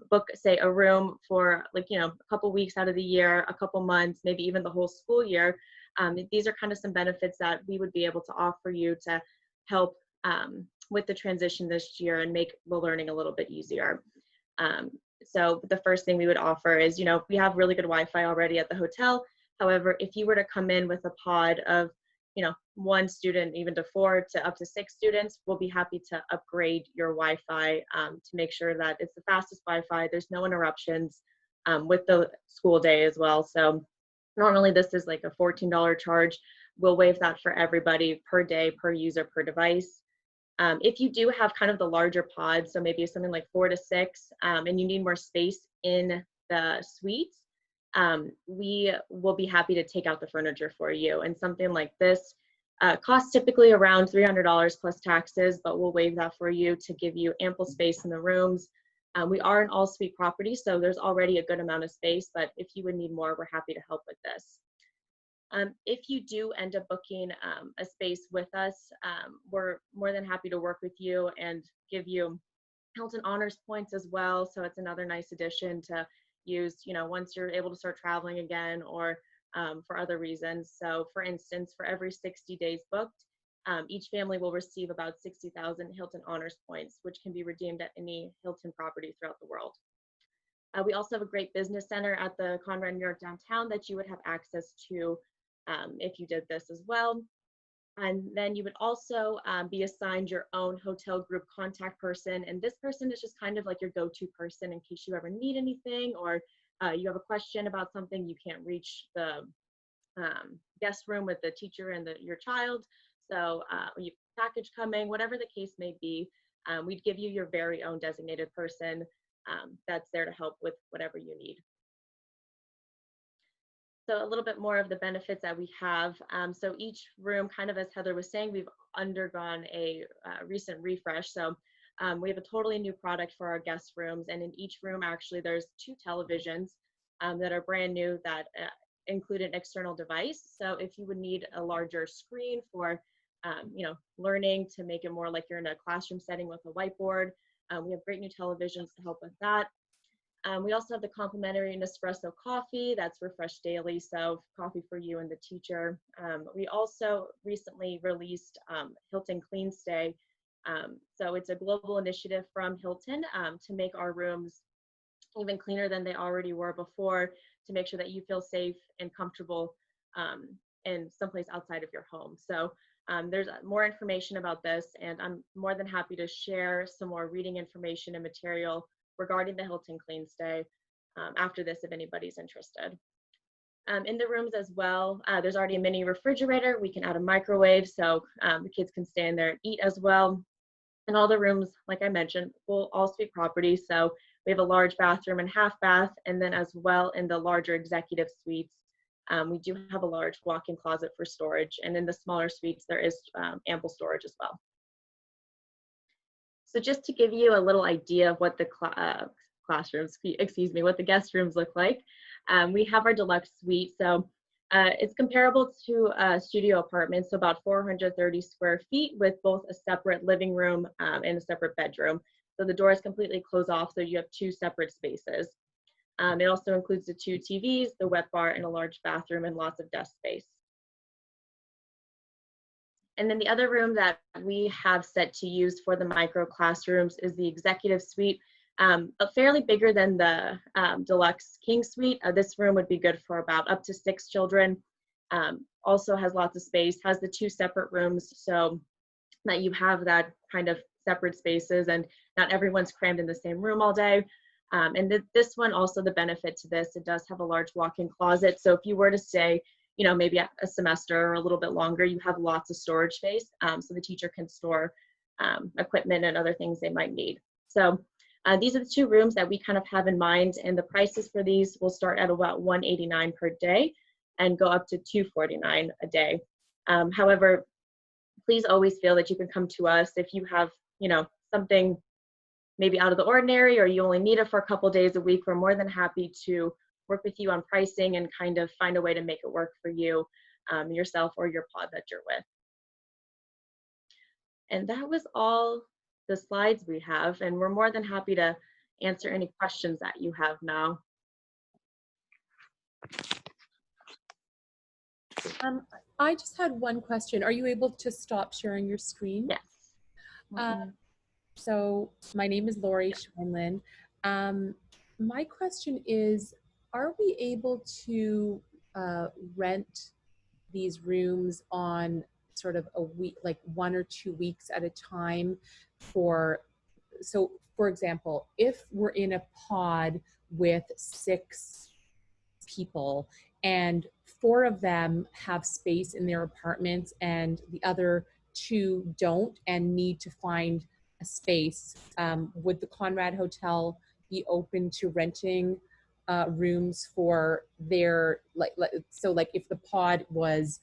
[SPEAKER 10] book, say, a room for a couple weeks out of the year, a couple months, maybe even the whole school year, these are kind of some benefits that we would be able to offer you to help with the transition this year and make the learning a little bit easier. So the first thing we would offer is, we have really good Wi-Fi already at the hotel. However, if you were to come in with a pod of, 1 student, even to 4 to up to 6 students, we'll be happy to upgrade your Wi-Fi to make sure that it's the fastest Wi-Fi. There's no interruptions with the school day as well. So normally this is like a $14 charge. We'll waive that for everybody per day, per user, per device. If you do have kind of the larger pods, so maybe something like 4 to 6, and you need more space in the suites, we will be happy to take out the furniture for you. And something like this costs typically around $300 plus taxes, but we'll waive that for you to give you ample space in the rooms. We are an all-suite property, so there's already a good amount of space, but if you would need more, we're happy to help with this. If you do end up booking a space with us, we're more than happy to work with you and give you Hilton Honors points as well. So it's another nice addition to use, once you're able to start traveling again or for other reasons. So for instance, for every 60 days booked, each family will receive about 60,000 Hilton Honors points, which can be redeemed at any Hilton property throughout the world. We also have a great business center at the Conrad New York downtown that you would have access to if you did this as well. And then you would also be assigned your own hotel group contact person. And this person is just kind of like your go-to person in case you ever need anything or you have a question about something, you can't reach the guest room with the teacher and your child. So you have a package coming, whatever the case may be, we'd give you your very own designated person that's there to help with whatever you need. So a little bit more of the benefits that we have. So each room, kind of as Heather was saying, we've undergone a recent refresh. So we have a totally new product for our guest rooms. And in each room, actually, there's 2 televisions that are brand new that include an external device. So if you would need a larger screen for, learning to make it more like you're in a classroom setting with a whiteboard, we have great new televisions to help with that. We also have the complimentary Nespresso coffee that's refreshed daily, so coffee for you and the teacher. We also recently released Hilton Clean Stay. So it's a global initiative from Hilton to make our rooms even cleaner than they already were before, to make sure that you feel safe and comfortable in someplace outside of your home. So there's more information about this, and I'm more than happy to share some more reading information and material regarding the Hilton Clean Stay after this, if anybody's interested. In the rooms as well, there's already a mini refrigerator. We can add a microwave, so the kids can stay in there and eat as well. And all the rooms, like I mentioned, full all-suite property. So we have a large bathroom and half bath, and then as well in the larger executive suites, we do have a large walk-in closet for storage. And in the smaller suites, there is ample storage as well. So just to give you a little idea of what the what the guest rooms look like, we have our deluxe suite. So it's comparable to a studio apartment, so about 430 square feet with both a separate living room and a separate bedroom. So the doors completely close off, so you have 2 separate spaces. It also includes the 2 TVs, the wet bar, and a large bathroom and lots of desk space. And then the other room that we have set to use for the micro classrooms is the executive suite, fairly bigger than the deluxe king suite. This room would be good for about up to 6 children. Also has lots of space, has the 2 separate rooms so that you have that kind of separate spaces and not everyone's crammed in the same room all day. And this one also, the benefit to this, it does have a large walk-in closet. So if you were to stay, maybe a semester or a little bit longer, you have lots of storage space, so the teacher can store equipment and other things they might need. So these are the 2 rooms that we kind of have in mind, and the prices for these will start at about $189 per day and go up to $249 a day. However, please always feel that you can come to us if you have, something maybe out of the ordinary, or you only need it for a couple days a week. We're more than happy to work with you on pricing and kind of find a way to make it work for you, yourself or your pod that you're with. And that was all the slides we have, and we're more than happy to answer any questions that you have now.
[SPEAKER 1] I just had one question. Are you able to stop sharing your screen?
[SPEAKER 10] Yes.
[SPEAKER 1] So my name is Lori Schweinlin. My question is, are we able to rent these rooms on sort of a week, like 1 or 2 weeks at a time so for example, if we're in a pod with 6 people and 4 of them have space in their apartments and the other 2 don't and need to find a space, would the Conrad Hotel be open to renting rooms for their, so like if the pod was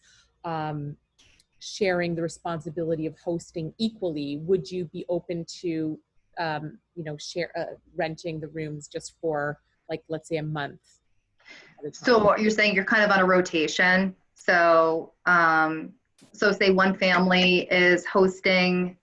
[SPEAKER 1] sharing the responsibility of hosting equally, would you be open to renting the rooms just for, like, let's say a month at a time?
[SPEAKER 11] So you're saying you're kind of on a rotation. So, so say one family is hosting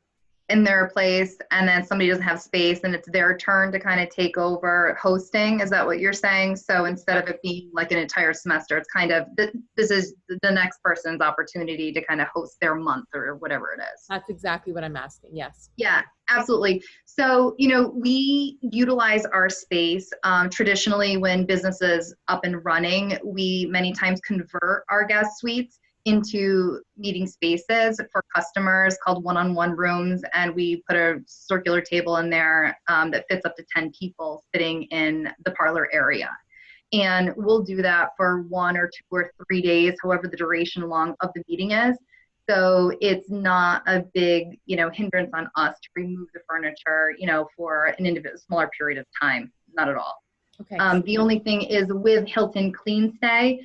[SPEAKER 11] in their place and then somebody doesn't have space and it's their turn to kind of take over hosting. Is that what you're saying? So instead of it being like an entire semester, it's kind of, this is the next person's opportunity to kind of host their month or whatever it is.
[SPEAKER 1] That's exactly what I'm asking. Yes.
[SPEAKER 11] Yeah, absolutely. So, we utilize our space. Traditionally, when business is up and running, we many times convert our guest suites into meeting spaces for customers called one-on-one rooms. And we put a circular table in there that fits up to 10 people sitting in the parlor area. And we'll do that for 1 or 2 or 3 days, however the duration long of the meeting is. So it's not a big, hindrance on us to remove the furniture, for an individual smaller period of time. Not at all.
[SPEAKER 1] Okay.
[SPEAKER 11] The only thing is with Hilton Clean Stay,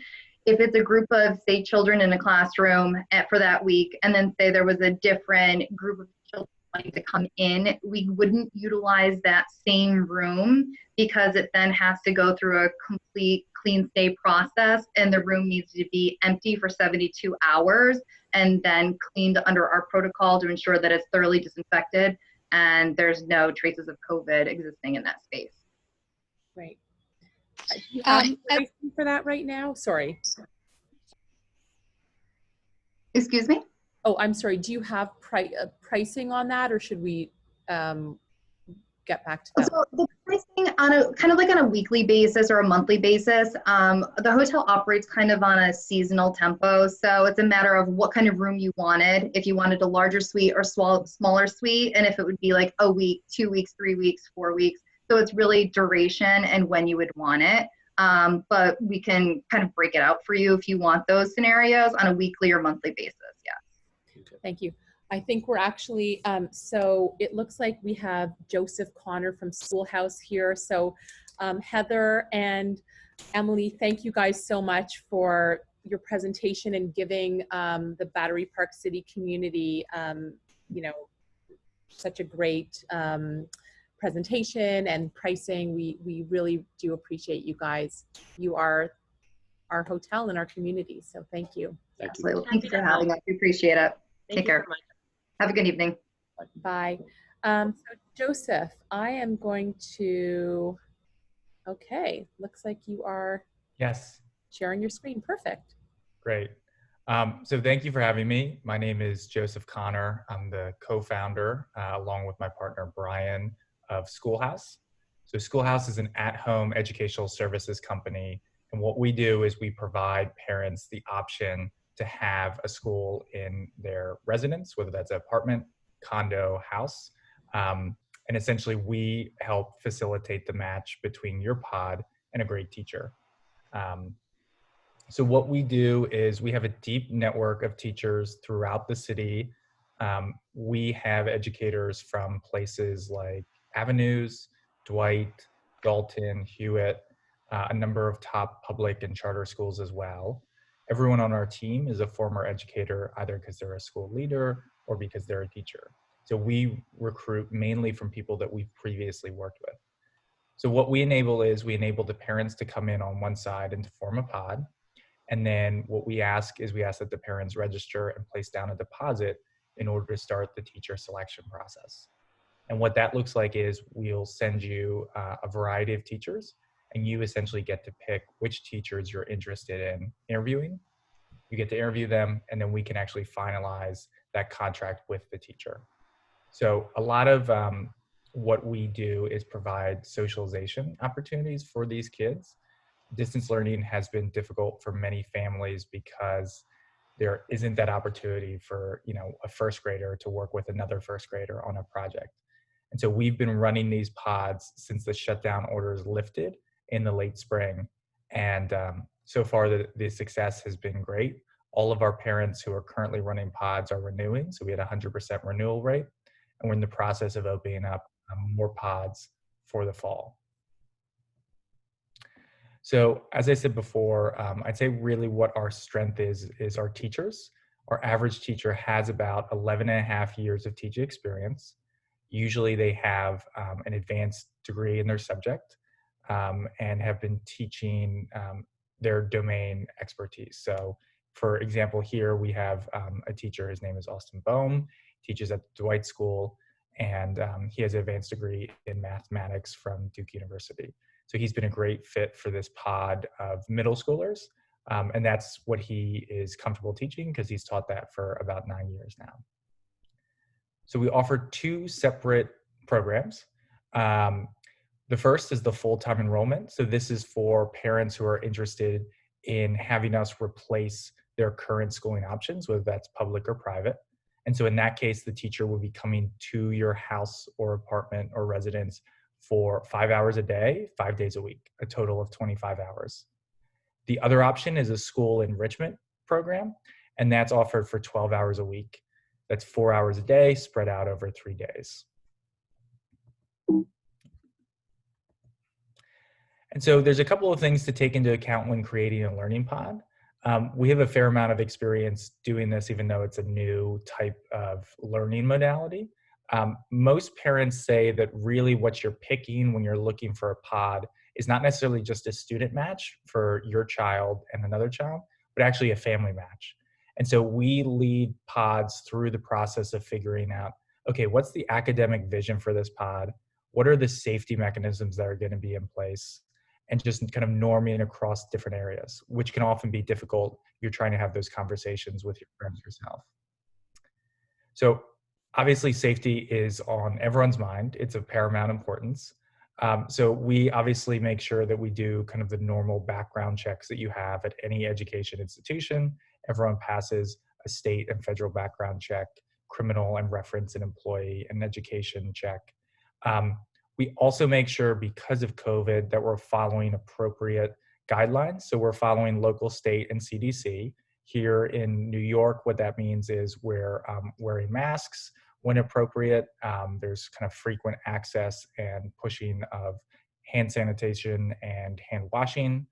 [SPEAKER 11] if it's a group of, say, children in a classroom for that week, and then say there was a different group of children wanting to come in, we wouldn't utilize that same room because it then has to go through a complete clean stay process, and the room needs to be empty for 72 hours and then cleaned under our protocol to ensure that it's thoroughly disinfected and there's no traces of COVID existing in that space.
[SPEAKER 1] Right. Do you have pricing for that right now? Sorry.
[SPEAKER 11] Excuse me?
[SPEAKER 1] Oh, I'm sorry. Do you have pricing on that, or should we get back to that?
[SPEAKER 11] So the pricing on a kind of like on a weekly basis or a monthly basis, the hotel operates kind of on a seasonal tempo. So it's a matter of what kind of room you wanted, if you wanted a larger suite or smaller suite, and if it would be like a week, 2 weeks, 3 weeks, 4 weeks. So it's really duration and when you would want it. But we can kind of break it out for you if you want those scenarios on a weekly or monthly basis. Yeah.
[SPEAKER 1] Thank you. I think we're actually, so it looks like we have Joseph Connor from Schoolhouse here. So Heather and Emily, thank you guys so much for your presentation and giving the Battery Park City community, such a great presentation and pricing. We really do appreciate you guys. You are our hotel and our community, so thank you.
[SPEAKER 7] Thank you.
[SPEAKER 11] Absolutely. Thank you for having us. We appreciate it. Take care. Have a good evening.
[SPEAKER 1] Bye. So Joseph, I am going to, okay, looks like you are sharing your screen. Perfect.
[SPEAKER 12] Great. So thank you for having me. My name is Joseph Connor. I'm the co-founder, along with my partner, Brian, of Schoolhouse. So Schoolhouse is an at-home educational services company. And what we do is we provide parents the option to have a school in their residence, whether that's an apartment, condo, house. And essentially we help facilitate the match between your pod and a great teacher. So what we do is we have a deep network of teachers throughout the city. We have educators from places like Avenues, Dwight, Dalton, Hewitt, a number of top public and charter schools as well. Everyone on our team is a former educator, either because they're a school leader or because they're a teacher. So we recruit mainly from people that we've previously worked with. So what we enable is we enable the parents to come in on one side and to form a pod. And then what we ask is we ask that the parents register and place down a deposit in order to start the teacher selection process. And what that looks like is we'll send you a variety of teachers, and you essentially get to pick which teachers you're interested in interviewing. You get to interview them, and then we can actually finalize that contract with the teacher. So a lot of what we do is provide socialization opportunities for these kids. Distance learning has been difficult for many families because there isn't that opportunity for, you know, a first grader to work with another first grader on a project. And so we've been running these pods since the shutdown orders lifted in the late spring. And so far the success has been great. All of our parents who are currently running pods are renewing. So we had a 100% renewal rate. And we're in the process of opening up more pods for the fall. So as I said before, I'd say really what our strength is our teachers. Our average teacher has about 11 and a half years of teaching experience. Usually they have an advanced degree in their subject and have been teaching their domain expertise. So for example, here we have a teacher, his name is Austin Bohm, teaches at the Dwight School, and he has an advanced degree in mathematics from Duke University. So he's been a great fit for this pod of middle schoolers, and that's what he is comfortable teaching because he's taught that for about 9 years now. So we offer two separate programs. The first is the full-time enrollment. So this is for parents who are interested in having us replace their current schooling options, whether that's public or private. And so in that case, the teacher will be coming to your house or apartment or residence for 5 hours a day, 5 days a week, a total of 25 hours. The other option is a school enrichment program, and that's offered for 12 hours a week. That's 4 hours a day spread out over 3 days. And so there's a couple of things to take into account when creating a learning pod. We have a fair amount of experience doing this, even though it's a new type of learning modality. Most parents say that really what you're picking when you're looking for a pod is not necessarily just a student match for your child and another child, but actually a family match. And so we lead pods through the process of figuring out, okay, what's the academic vision for this pod? What are the safety mechanisms that are going to be in place? And just kind of norming across different areas, which can often be difficult if you're trying to have those conversations with your friends yourself. So obviously safety is on everyone's mind. It's of paramount importance. So we obviously make sure that we do kind of the normal background checks that you have at any education institution. Everyone passes a state and federal background check, criminal and reference and employee and education check. We also make sure, because of COVID, that we're following appropriate guidelines. So we're following local, state, and CDC. Here in New York, what that means is we're wearing masks when appropriate. There's kind of frequent access and pushing of hand sanitation and hand washing.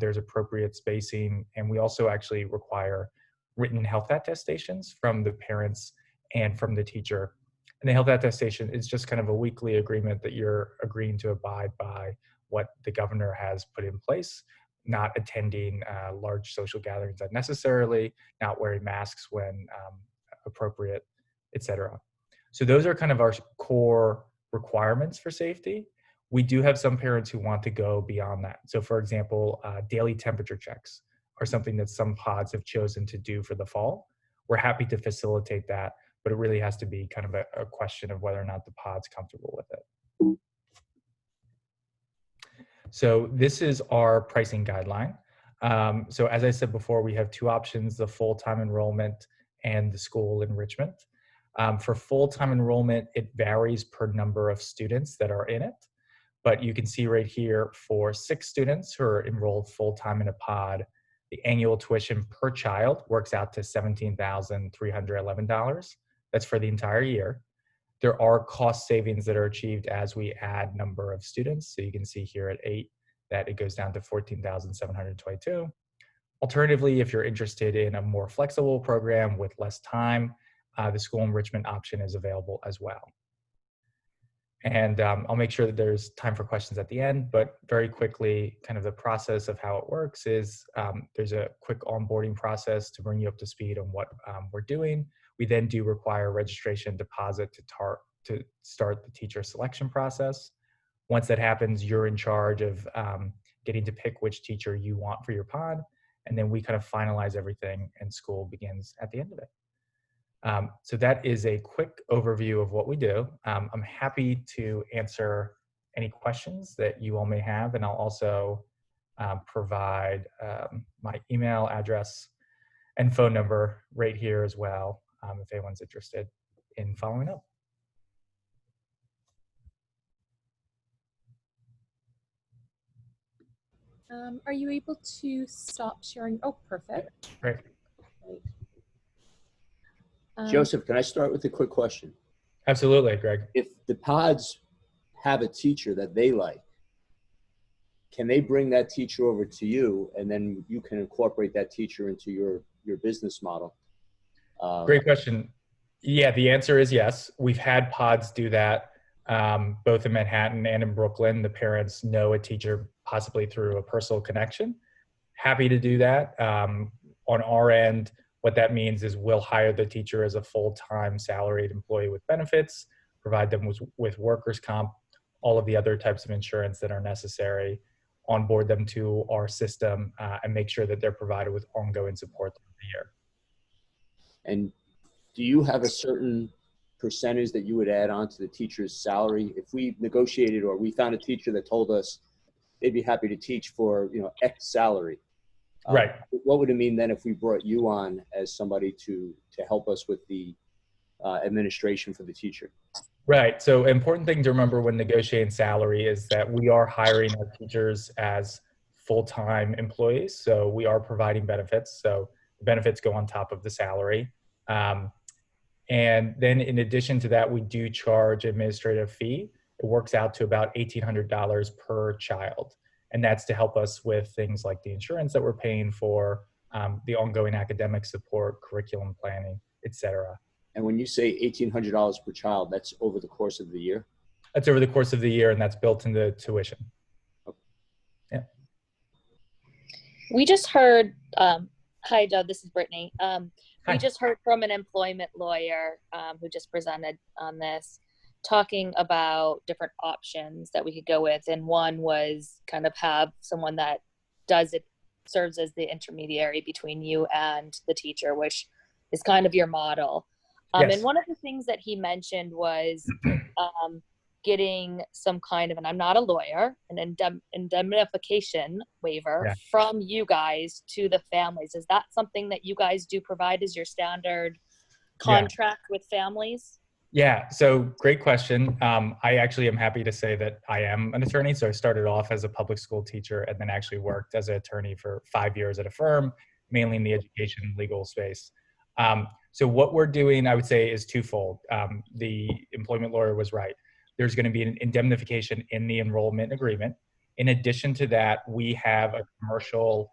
[SPEAKER 12] There's appropriate spacing. And we also actually require written health attestations from the parents and from the teacher. And the health attestation is just kind of a weekly agreement that you're agreeing to abide by what the governor has put in place, not attending large social gatherings unnecessarily, not wearing masks when appropriate, etc. So those are kind of our core requirements for safety. We do have some parents who want to go beyond that. So for example, daily temperature checks are something that some pods have chosen to do for the fall. We're happy to facilitate that, but it really has to be kind of a question of whether or not the pod's comfortable with it. So this is our pricing guideline. So as I said before, we have two options, the full-time enrollment and the school enrichment. For full-time enrollment, it varies per number of students that are in it. But you can see right here for 6 students who are enrolled full-time in a pod, the annual tuition per child works out to $17,311. That's for the entire year. There are cost savings that are achieved as we add number of students. So you can see here at 8 that it goes down to $14,722. Alternatively, if you're interested in a more flexible program with less time, the school enrichment option is available as well. And I'll make sure that there's time for questions at the end, but very quickly, kind of the process of how it works is there's a quick onboarding process to bring you up to speed on what we're doing. We then do require registration deposit to start the teacher selection process. Once that happens, you're in charge of getting to pick which teacher you want for your pod. And then we kind of finalize everything and school begins at the end of it. So that is a quick overview of what we do. I'm happy to answer any questions that you all may have, and I'll also provide my email address and phone number right here as well, if anyone's interested in following up.
[SPEAKER 1] Are you able to stop sharing? Oh, perfect.
[SPEAKER 12] Great.
[SPEAKER 7] Joseph, can I start with a quick question?
[SPEAKER 12] Absolutely, Greg.
[SPEAKER 7] If the pods have a teacher that they like, can they bring that teacher over to you, and then you can incorporate that teacher into your business model?
[SPEAKER 12] Great question. Yeah, the answer is yes. We've had pods do that, both in Manhattan and in Brooklyn. The parents know a teacher possibly through a personal connection. Happy to do that. On our end, what that means is we'll hire the teacher as a full-time salaried employee with benefits, provide them with workers' comp, all of the other types of insurance that are necessary, onboard them to our system, and make sure that they're provided with ongoing support throughout the year.
[SPEAKER 7] And do you have a certain percentage that you would add on to the teacher's salary? If we negotiated or we found a teacher that told us they'd be happy to teach for, X salary,
[SPEAKER 12] right?
[SPEAKER 7] What would it mean then if we brought you on as somebody to help us with the administration for the teacher?
[SPEAKER 12] Right. So important thing to remember when negotiating salary is that we are hiring our teachers as full-time employees. So we are providing benefits. So the benefits go on top of the salary. And then in addition to that, we do charge administrative fee. It works out to about $1,800 per child. And that's to help us with things like the insurance that we're paying for, the ongoing academic support, curriculum planning, et cetera.
[SPEAKER 7] And when you say $1,800 per child, that's over the course of the year?
[SPEAKER 12] That's over the course of the year, and that's built into tuition.
[SPEAKER 7] Okay.
[SPEAKER 12] Yeah.
[SPEAKER 2] We just heard, hi, Joe, this is Brittany.
[SPEAKER 12] Hi.
[SPEAKER 2] We just heard from an employment lawyer who just presented on this, talking about different options that we could go with. And one was kind of have someone that serves as the intermediary between you and the teacher, which is kind of your model.
[SPEAKER 12] Yes.
[SPEAKER 2] And one of the things that he mentioned was getting some kind of, and I'm not a lawyer, an indemnification waiver from you guys to the families. Is that something that you guys do provide as your standard contract with families?
[SPEAKER 12] Yeah, so great question. I actually am happy to say that I am an attorney. So I started off as a public school teacher and then actually worked as an attorney for 5 years at a firm, mainly in the education and legal space. So what we're doing, I would say, is twofold. The employment lawyer was right. There's going to be an indemnification in the enrollment agreement. In addition to that, we have a commercial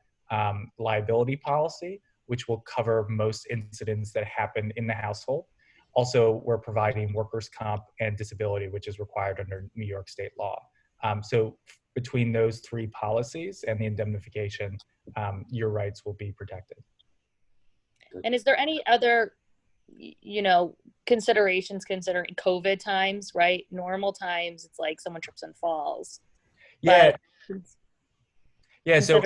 [SPEAKER 12] liability policy, which will cover most incidents that happen in the household. Also, we're providing workers' comp and disability, which is required under New York state law. So between those three policies and the indemnification, your rights will be protected.
[SPEAKER 2] And is there any other, considerations considering COVID times, right? Normal times, it's like someone trips and falls.
[SPEAKER 12] Yeah. Yeah. So,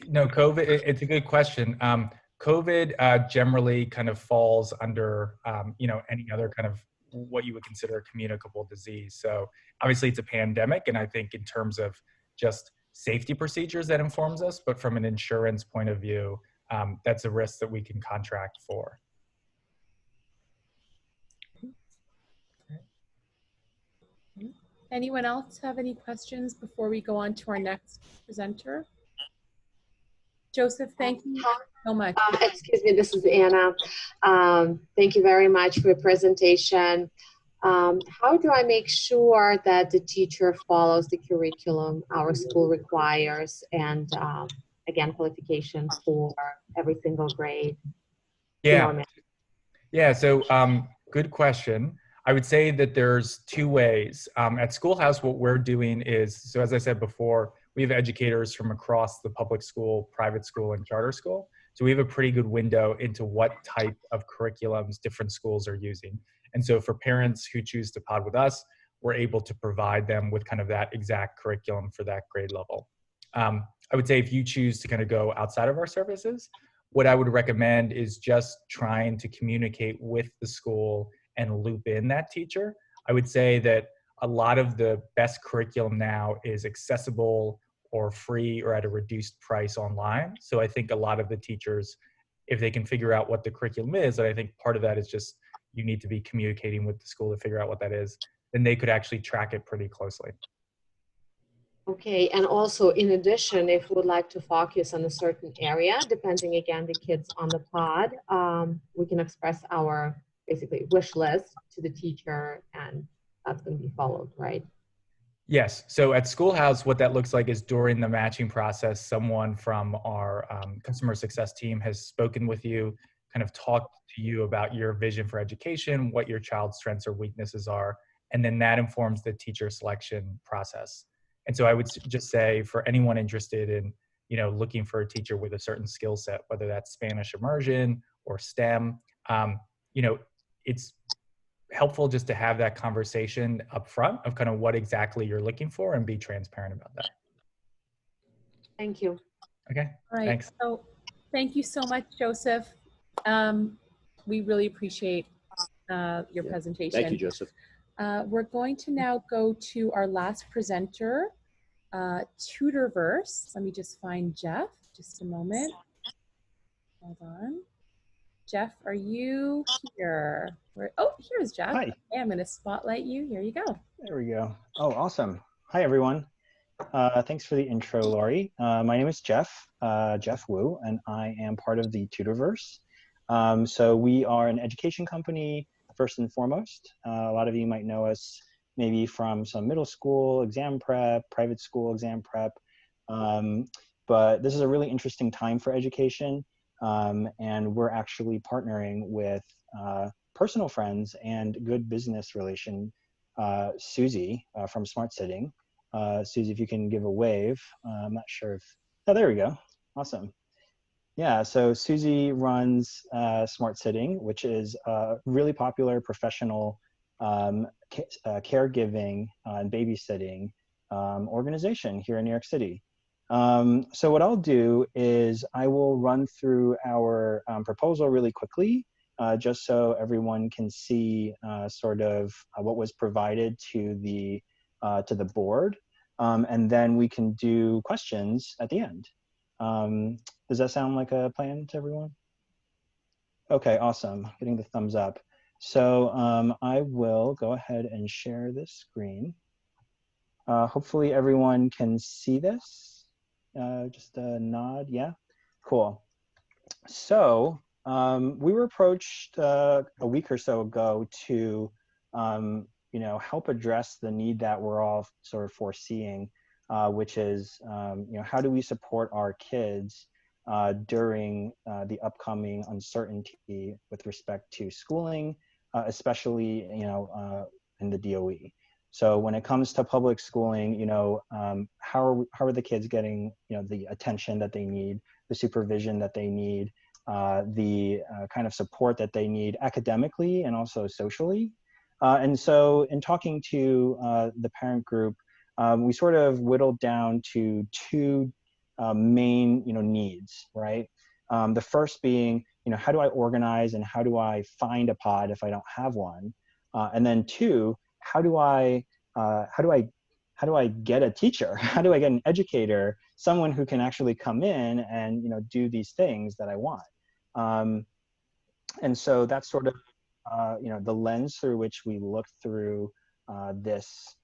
[SPEAKER 2] no,
[SPEAKER 12] COVID, it's a good question. COVID generally kind of falls under, any other kind of what you would consider a communicable disease. So obviously it's a pandemic. And I think in terms of just safety procedures that informs us, but from an insurance point of view, that's a risk that we can contract for.
[SPEAKER 1] Anyone else have any questions before we go on to our next presenter? Joseph, thank you so much.
[SPEAKER 13] Excuse me, this is Anna. Thank you very much for your presentation. How do I make sure that the teacher follows the curriculum our school requires and again, qualification for every single grade?
[SPEAKER 12] Yeah. Yeah, so good question. I would say that there's two ways. At Schoolhouse, what we're doing is, so as I said before, we have educators from across the public school, private school, and charter school. So we have a pretty good window into what type of curriculums different schools are using. And so for parents who choose to pod with us, we're able to provide them with kind of that exact curriculum for that grade level. I would say if you choose to kind of go outside of our services, what I would recommend is just trying to communicate with the school and loop in that teacher. I would say that a lot of the best curriculum now is accessible or free or at a reduced price online. So I think a lot of the teachers, if they can figure out what the curriculum is, and I think part of that is just you need to be communicating with the school to figure out what that is, then they could actually track it pretty closely.
[SPEAKER 13] Okay, and also in addition, if we would like to focus on a certain area, depending again the kids on the pod, we can express our basically wish list to the teacher, and that's going to be followed, right?
[SPEAKER 12] Yes. So at Schoolhouse, what that looks like is during the matching process, someone from our customer success team has spoken with you, kind of talked to you about your vision for education, what your child's strengths or weaknesses are, and then that informs the teacher selection process. And so I would just say for anyone interested in, looking for a teacher with a certain skill set, whether that's Spanish immersion or STEM, it's helpful just to have that conversation up front of kind of what exactly you're looking for and be transparent about that.
[SPEAKER 13] Thank you.
[SPEAKER 12] Okay,
[SPEAKER 1] all right.
[SPEAKER 12] Thanks.
[SPEAKER 1] So thank you so much, Joseph. We really appreciate your presentation.
[SPEAKER 7] Thank you, Joseph.
[SPEAKER 1] We're going to now go to our last presenter, Tutorverse. Let me just find Jeff, just a moment. Hold on. Jeff, are you here? Oh, here's Jeff.
[SPEAKER 14] Hi.
[SPEAKER 1] Okay, I'm going to spotlight you. Here you go.
[SPEAKER 14] There we go. Oh, awesome. Hi, everyone. Thanks for the intro, Laurie. My name is Jeff, Jeff Wu, and I am part of the Tutorverse. So we are an education company, first and foremost. A lot of you might know us maybe from some middle school exam prep, private school exam prep. But this is a really interesting time for education. And we're actually partnering with personal friends and good business relation, Susie from Smart Sitting. Susie, if you can give a wave. I'm not sure if, oh, there we go. Awesome. Yeah, so Susie runs Smart Sitting, which is a really popular professional caregiving and babysitting organization here in New York City. So what I'll do is I will run through our proposal really quickly, just so everyone can see sort of what was provided to the board, and then we can do questions at the end. Does that sound like a plan to everyone? Okay, awesome. Getting the thumbs up. So I will go ahead and share this screen. Hopefully everyone can see this. Just a nod, yeah, cool. So we were approached a week or so ago to, help address the need that we're all sort of foreseeing, which is, how do we support our kids during the upcoming uncertainty with respect to schooling, especially, in the DOE. So when it comes to public schooling, how are the kids getting, the attention that they need, the supervision that they need, the kind of support that they need academically and also socially. And so in talking to the parent group, we sort of whittled down to two main, needs, right? The first being, how do I organize and how do I find a pod if I don't have one? And then two, how do I get a teacher? How do I get an educator, someone who can actually come in and do these things that I want? And so that's sort of the lens through which we looked through this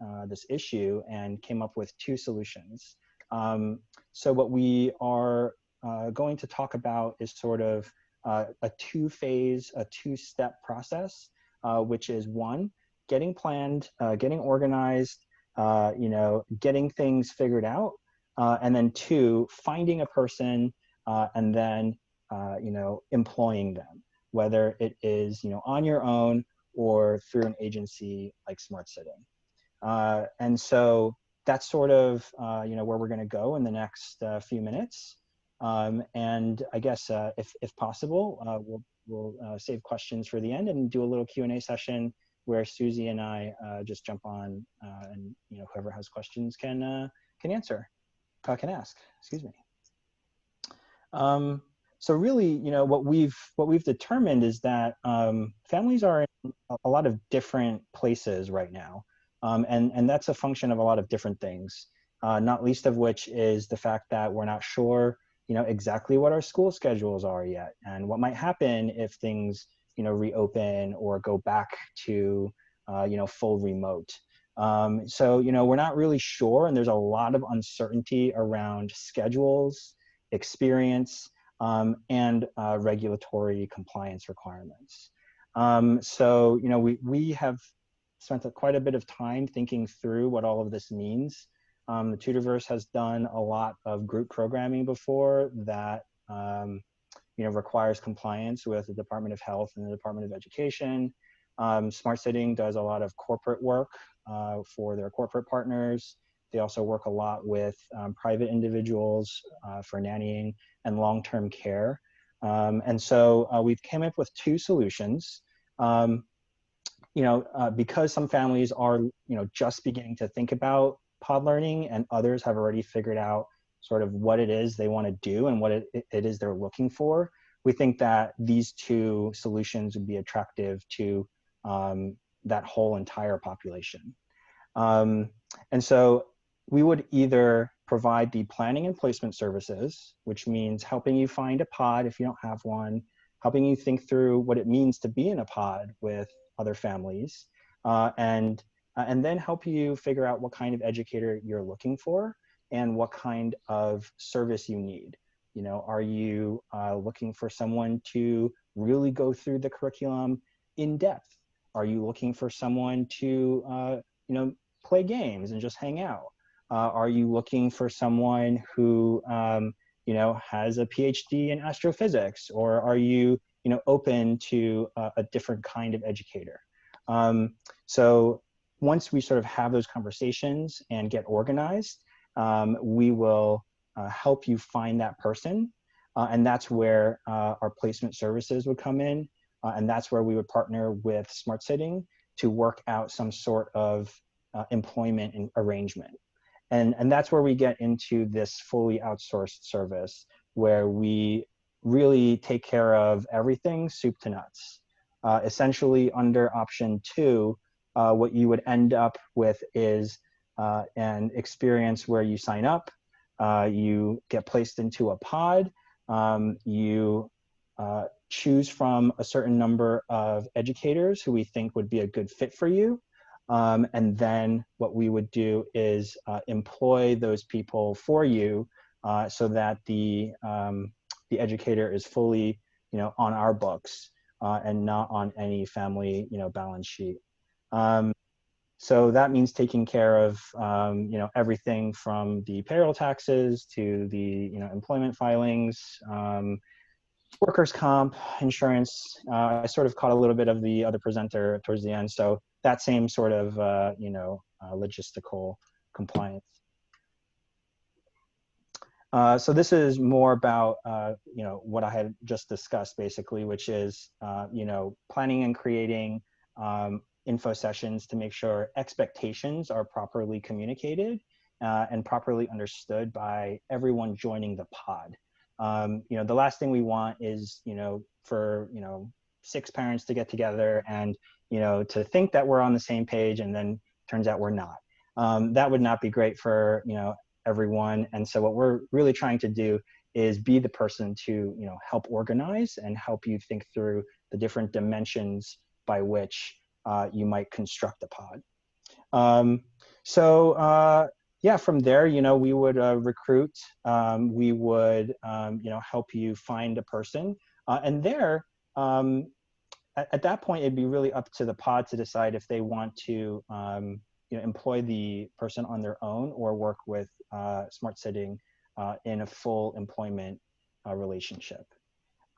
[SPEAKER 14] issue and came up with two solutions. So what we are going to talk about is sort of a two-step process, which is one, getting planned, getting organized, getting things figured out, and then two, finding a person and then employing them, whether it is on your own or through an agency like Smart Sitting. And so that's sort of where we're going to go in the next few minutes. And I guess if possible, we'll save questions for the end and do a little Q&A session where Susie and I just jump on, and whoever has questions can answer, can ask. Excuse me. So really, what we've determined is that families are in a lot of different places right now, and that's a function of a lot of different things. Not least of which is the fact that we're not sure, exactly what our school schedules are yet, and what might happen if things, reopen or go back to, full remote. So, we're not really sure, and there's a lot of uncertainty around schedules, experience, and regulatory compliance requirements. So, we have spent quite a bit of time thinking through what all of this means. The Tutorverse has done a lot of group programming before that requires compliance with the Department of Health and the Department of Education. Smart Sitting does a lot of corporate work for their corporate partners. They also work a lot with private individuals for nannying and long-term care. And so we've came up with two solutions. Because some families are, just beginning to think about pod learning, and others have already figured out sort of what it is they want to do and what it is they're looking for, we think that these two solutions would be attractive to that whole entire population. And so we would either provide the planning and placement services, which means helping you find a pod if you don't have one, helping you think through what it means to be in a pod with other families, and then help you figure out what kind of educator you're looking for and what kind of service you need. Are you looking for someone to really go through the curriculum in depth? Are you looking for someone to, play games and just hang out? Are you looking for someone who, has a PhD in astrophysics? Or are you, open to a different kind of educator? So once we sort of have those conversations and get organized, we will help you find that person. And that's where our placement services would come in. And that's where we would partner with Smart Sitting to work out some sort of employment arrangement. And that's where we get into this fully outsourced service where we really take care of everything soup to nuts. Essentially under option 2, what you would end up with is an experience where you sign up, you get placed into a pod, you choose from a certain number of educators who we think would be a good fit for you. And then what we would do is employ those people for you so that the educator is fully, on our books and not on any family, balance sheet. So that means taking care of, everything from the payroll taxes to the, employment filings, workers' comp, insurance. I sort of caught a little bit of the other presenter towards the end. So that same sort of, logistical compliance. So this is more about, what I had just discussed basically, which is, planning and creating info sessions to make sure expectations are properly communicated and properly understood by everyone joining the pod. The last thing we want is, for, 6 parents to get together and, to think that we're on the same page and then turns out we're not. That would not be great for, everyone. And so what we're really trying to do is be the person to, help organize and help you think through the different dimensions by which you might construct a pod. Yeah, from there, we would recruit, we would, help you find a person. And there, at that point, it'd be really up to the pod to decide if they want to, employ the person on their own or work with Smart Sitting in a full employment relationship.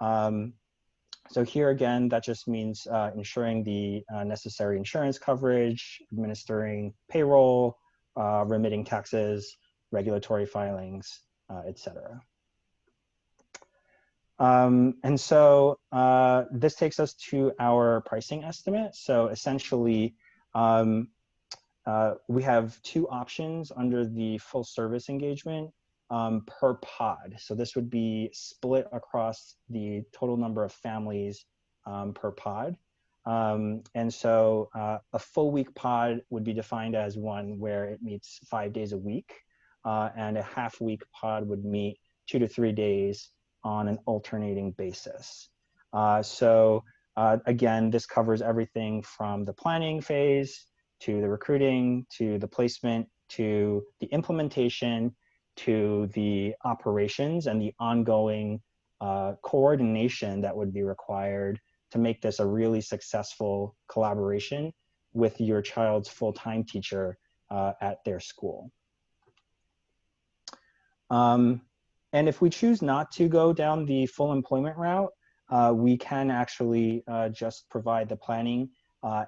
[SPEAKER 14] So here again, that just means ensuring the necessary insurance coverage, administering payroll, remitting taxes, regulatory filings, etc. And so this takes us to our pricing estimate. So essentially, we have two options under the full service engagement per pod. So this would be split across the total number of families per pod. And so a full week pod would be defined as one where it meets 5 days a week, and a half week pod would meet 2 to 3 days on an alternating basis. Again, this covers everything from the planning phase to the recruiting, to the placement, to the implementation, to the operations and the ongoing coordination that would be required to make this a really successful collaboration with your child's full-time teacher at their school. And if we choose not to go down the full employment route, we can actually just provide the planning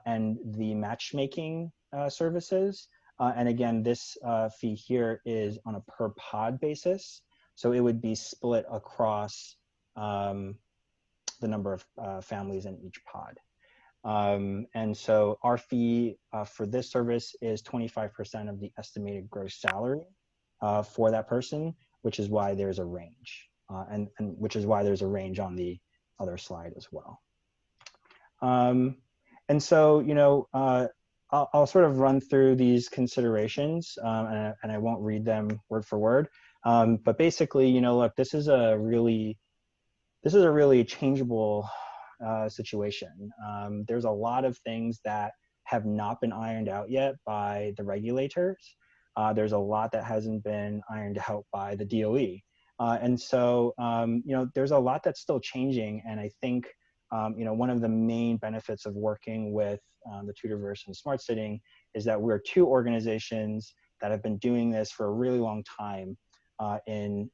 [SPEAKER 14] and the matchmaking services. And again, this fee here is on a per pod basis. So it would be split across the number of families in each pod. And so our fee for this service is 25% of the estimated gross salary for that person, which is why there's a range, and which is why there's a range on the other slide as well. And so, you know, I'll sort of run through these considerations, and I won't read them word for word. But basically, you know, look, this is a really changeable situation. There's a lot of things that have not been ironed out yet by the regulators. There's a lot that hasn't been ironed out by the DOE. And so, you know, there's a lot that's still changing. And I think, you know, one of the main benefits of working with the Tutorverse and Smart Sitting is that we're two organizations that have been doing this for a really long time in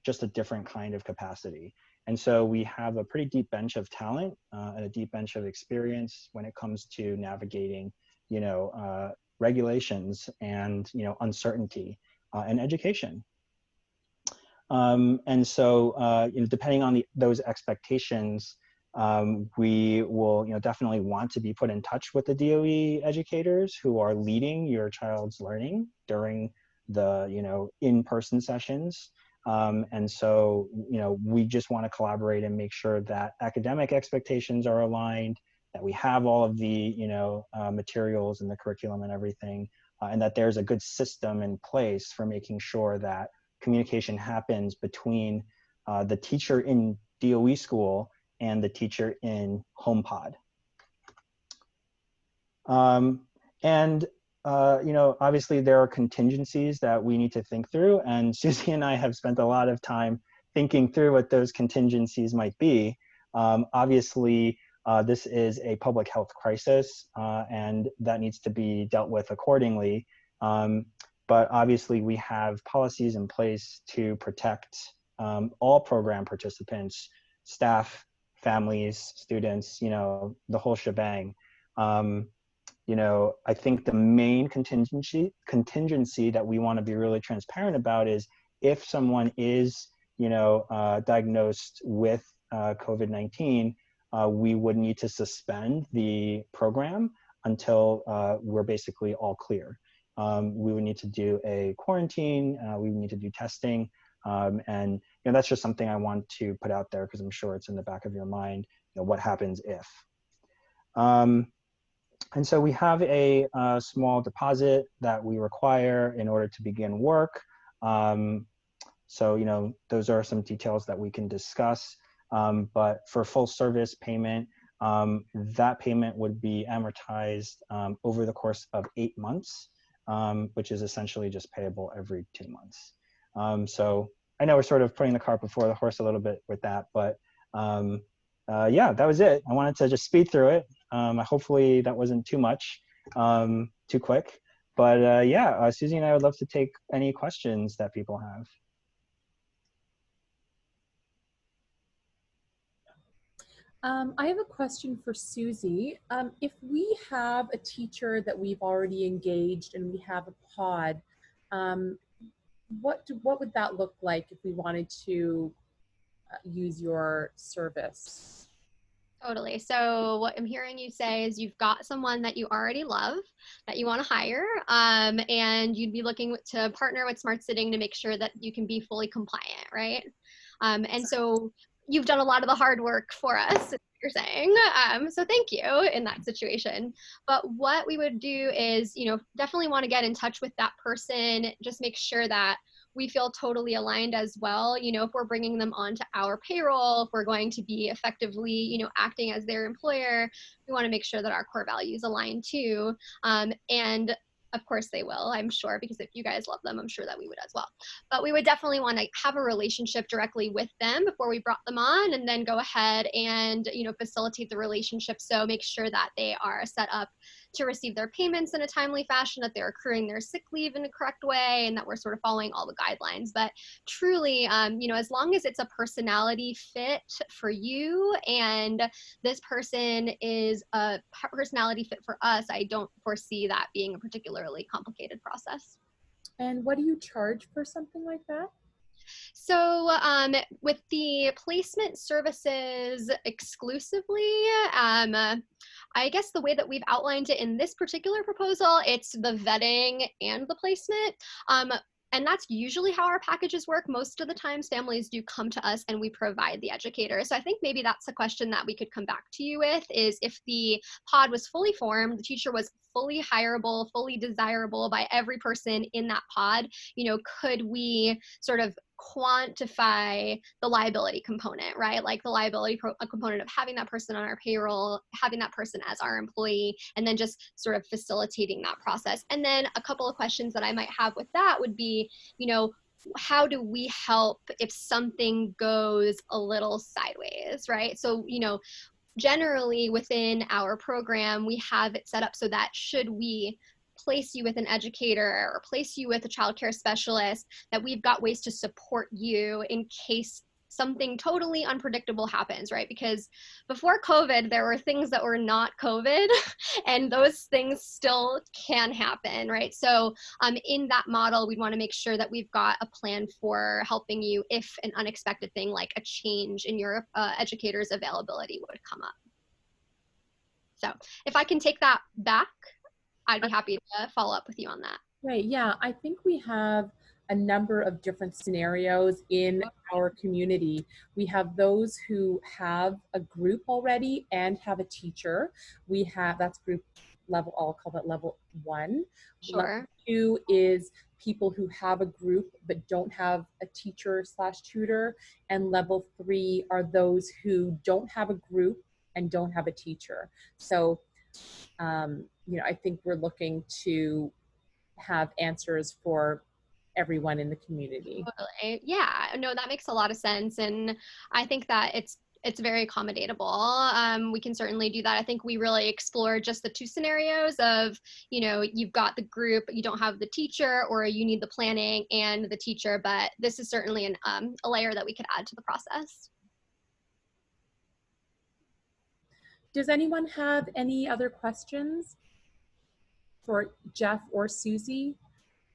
[SPEAKER 14] just a different kind of capacity. And so we have a pretty deep bench of talent and a deep bench of experience when it comes to navigating, you know, regulations and, you know, uncertainty in education. And so, you know, depending on those expectations, we will, you know, definitely want to be put in touch with the DOE educators who are leading your child's learning during the, you know, in-person sessions. And so, you know, we just want to collaborate and make sure that academic expectations are aligned, that we have all of the, you know, materials and the curriculum and everything, and that there's a good system in place for making sure that communication happens between the teacher in DOE school and the teacher in HomePod. You know, obviously there are contingencies that we need to think through, and Susie and I have spent a lot of time thinking through what those contingencies might be. Obviously, this is a public health crisis, and that needs to be dealt with accordingly. But obviously we have policies in place to protect all program participants, staff, families, students, you know, the whole shebang. You know, I think the main contingency that we want to be really transparent about is if someone is, you know, diagnosed with COVID-19, we would need to suspend the program until we're basically all clear. We would need to do a quarantine, we would need to do testing, and you know, that's just something I want to put out there because I'm sure it's in the back of your mind, you know, what happens if. And so we have a small deposit that we require in order to begin work. So, you know, those are some details that we can discuss. But for full service payment, that payment would be amortized over the course of 8 months, which is essentially just payable every 2 months. So I know we're sort of putting the cart before the horse a little bit with that, but yeah, that was it. I wanted to just speed through it. Hopefully that wasn't too much, too quick. But yeah, Susie and I would love to take any questions that people have.
[SPEAKER 1] I have a question for Susie. If we have a teacher that we've already engaged and we have a pod, what would that look like if we wanted to use your service?
[SPEAKER 15] Totally. So what I'm hearing you say is you've got someone that you already love, that you want to hire, and you'd be looking to partner with Smart Sitting to make sure that you can be fully compliant, right? And so you've done a lot of the hard work for us, you're saying. So thank you in that situation. But what we would do is, definitely want to get in touch with that person, just make sure that we feel totally aligned as well. If we're bringing them onto our payroll, if we're going to be effectively, acting as their employer, we want to make sure that our core values align too. And of course they will, I'm sure, because if you guys love them, I'm sure that we would as well. But we would definitely want to have a relationship directly with them before we brought them on, and then go ahead and, facilitate the relationship. So make sure that they are set up to receive their payments in a timely fashion, that they're accruing their sick leave in the correct way, and that we're sort of following all the guidelines. But truly, as long as it's a personality fit for you and this person is a personality fit for us, I don't foresee that being a particularly complicated process.
[SPEAKER 1] And what do you charge for something like that?
[SPEAKER 15] So with the placement services exclusively, I guess the way that we've outlined it in this particular proposal, it's the vetting and the placement. And that's usually how our packages work. Most of the times families do come to us and we provide the educator. So I think maybe that's a question that we could come back to you with, is if the pod was fully formed, the teacher was fully hireable, fully desirable by every person in that pod, could we sort of quantify the liability component, right? Like the liability component of having that person on our payroll, having that person as our employee, and then just sort of facilitating that process. And then a couple of questions that I might have with that would be, how do we help if something goes a little sideways, right? So, generally within our program, we have it set up so that should we place you with an educator or place you with a child care specialist, that we've got ways to support you in case something totally unpredictable happens, right? Because before COVID, there were things that were not COVID, and those things still can happen, right? So in that model, we'd want to make sure that we've got a plan for helping you if an unexpected thing like a change in your educator's availability would come up. So if I can take that back, I'd be happy to follow up with you on that.
[SPEAKER 1] Right, yeah, I think we have a number of different scenarios in our community. We have those who have a group already and have a teacher. We have, that's group level, I'll call that level 1.
[SPEAKER 15] Sure.
[SPEAKER 1] Level 2 is people who have a group but don't have a teacher/tutor. And level 3 are those who don't have a group and don't have a teacher. So, I think we're looking to have answers for everyone in the community.
[SPEAKER 15] Totally. Yeah, no, that makes a lot of sense. And I think that it's very accommodatable. We can certainly do that. I think we really explore just the 2 scenarios of, you've got the group, you don't have the teacher, or you need the planning and the teacher, but this is certainly a layer that we could add to the process.
[SPEAKER 1] Does anyone have any other questions for Jeff or Susie?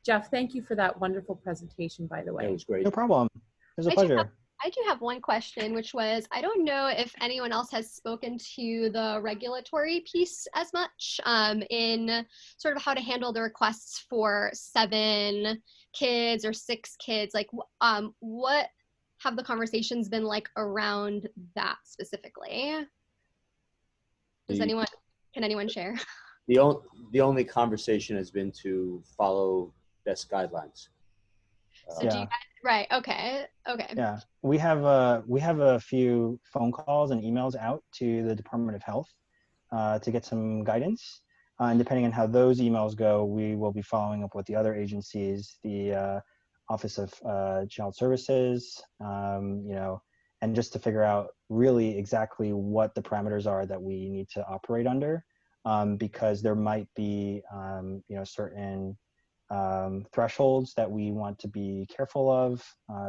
[SPEAKER 1] Jeff, thank you for that wonderful presentation, by the way.
[SPEAKER 7] It was great.
[SPEAKER 14] No problem. It was a pleasure.
[SPEAKER 15] I do have one question, which was, I don't know if anyone else has spoken to the regulatory piece as much in sort of how to handle the requests for 7 kids or 6 kids. Like, what have the conversations been like around that specifically? Can anyone share?
[SPEAKER 7] The only conversation has been to follow best guidelines.
[SPEAKER 15] So do you guys, right, okay.
[SPEAKER 14] Yeah, we have a few phone calls and emails out to the Department of Health to get some guidance. And depending on how those emails go, we will be following up with the other agencies, the Office of Child Services, and just to figure out really exactly what the parameters are that we need to operate under, because there might be, certain thresholds that we want to be careful of.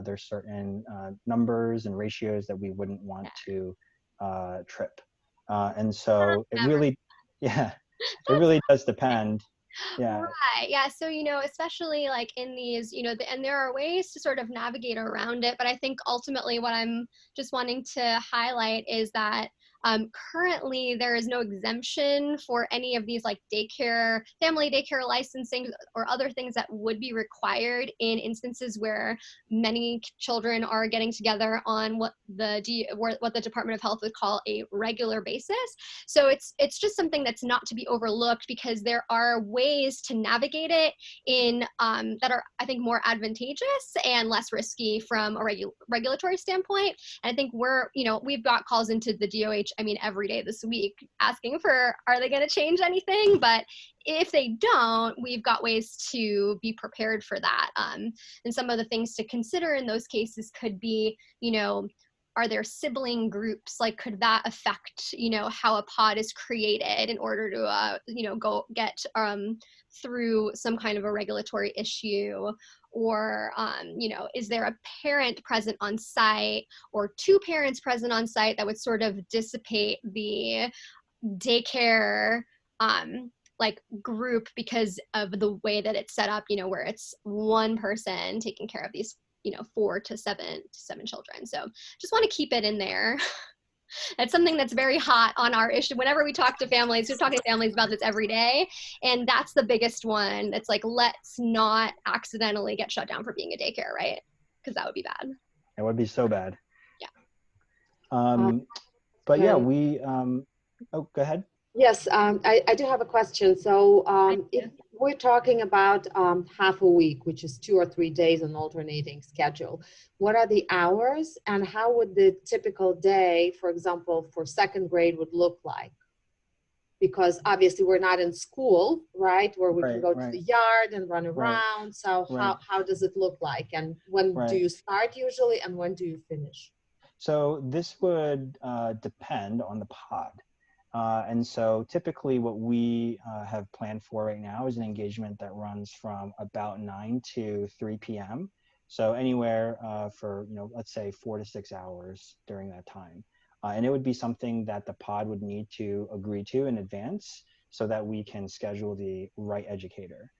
[SPEAKER 14] There's certain numbers and ratios that we wouldn't want to trip. And so it really, it really does depend. Yeah.
[SPEAKER 15] Right. Yeah. So, especially like in these, and there are ways to sort of navigate around it. But I think ultimately what I'm just wanting to highlight is that currently there is no exemption for any of these like family daycare licensing or other things that would be required in instances where many children are getting together on what the Department of Health would call a regular basis. So it's just something that's not to be overlooked, because there are ways to navigate it in that are, I think, more advantageous and less risky from a regulatory standpoint. And I think we've got calls into the DOH, every day this week asking for, are they going to change anything? But if they don't, we've got ways to be prepared for that. And some of the things to consider in those cases could be, are there sibling groups? Like, could that affect, how a pod is created in order to, go get through some kind of a regulatory issue? Or, is there a parent present on site or two parents present on site that would sort of dissipate the daycare like group because of the way that it's set up, where it's one person taking care of these 4 to 7 children. So just want to keep it in there. That's something that's very hot on our issue. Whenever we talk to families, we're talking to families about this every day. And that's the biggest one. It's like, let's not accidentally get shut down for being a daycare, right? Because that would be bad.
[SPEAKER 14] It would be so bad.
[SPEAKER 15] Yeah.
[SPEAKER 14] But yeah, oh, go ahead.
[SPEAKER 13] Yes, I do have a question. So if we're talking about half a week, which is 2 or 3 days on alternating schedule, what are the hours and how would the typical day, for example, for second grade would look like? Because obviously we're not in school, right? Where we can go to the yard and run around. So how does it look like? And when do you start usually and when do you finish?
[SPEAKER 14] So this would depend on the pod. And so typically what we have planned for right now is an engagement that runs from about 9 to 3 p.m. So anywhere for, let's say 4 to 6 hours during that time. And it would be something that the pod would need to agree to in advance so that we can schedule the right educator.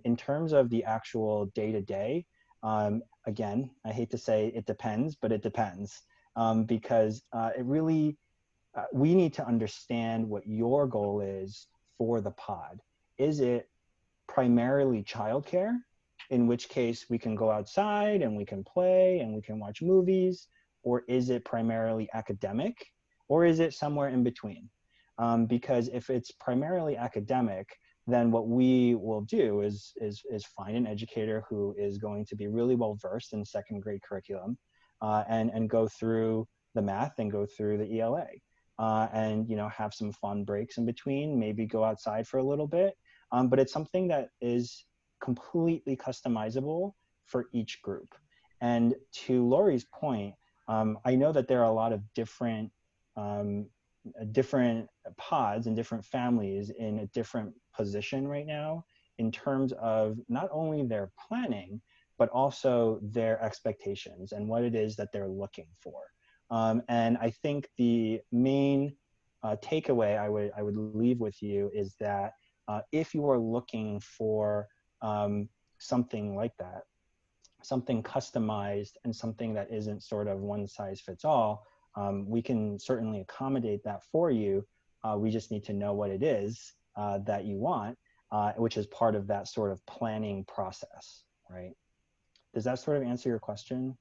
[SPEAKER 14] In terms of the actual day-to-day, again, I hate to say it depends, but it depends because it really, we need to understand what your goal is for the pod. Is it primarily childcare, in which case we can go outside and we can play and we can watch movies, or is it primarily academic, or is it somewhere in between? Because if it's primarily academic, then what we will do is find an educator who is going to be really well versed in second grade curriculum and go through the math and go through the ELA. And have some fun breaks in between, maybe go outside for a little bit. But it's something that is completely customizable for each group. And to Lori's point, I know that there are a lot of different pods and different families in a different position right now in terms of not only their planning, but also their expectations and what it is that they're looking for. And I think the main takeaway I would leave with you is that if you are looking for something like that, something customized and something that isn't sort of one size fits all, we can certainly accommodate that for you. We just need to know what it is that you want, which is part of that sort of planning process, right? Does that sort of answer your question?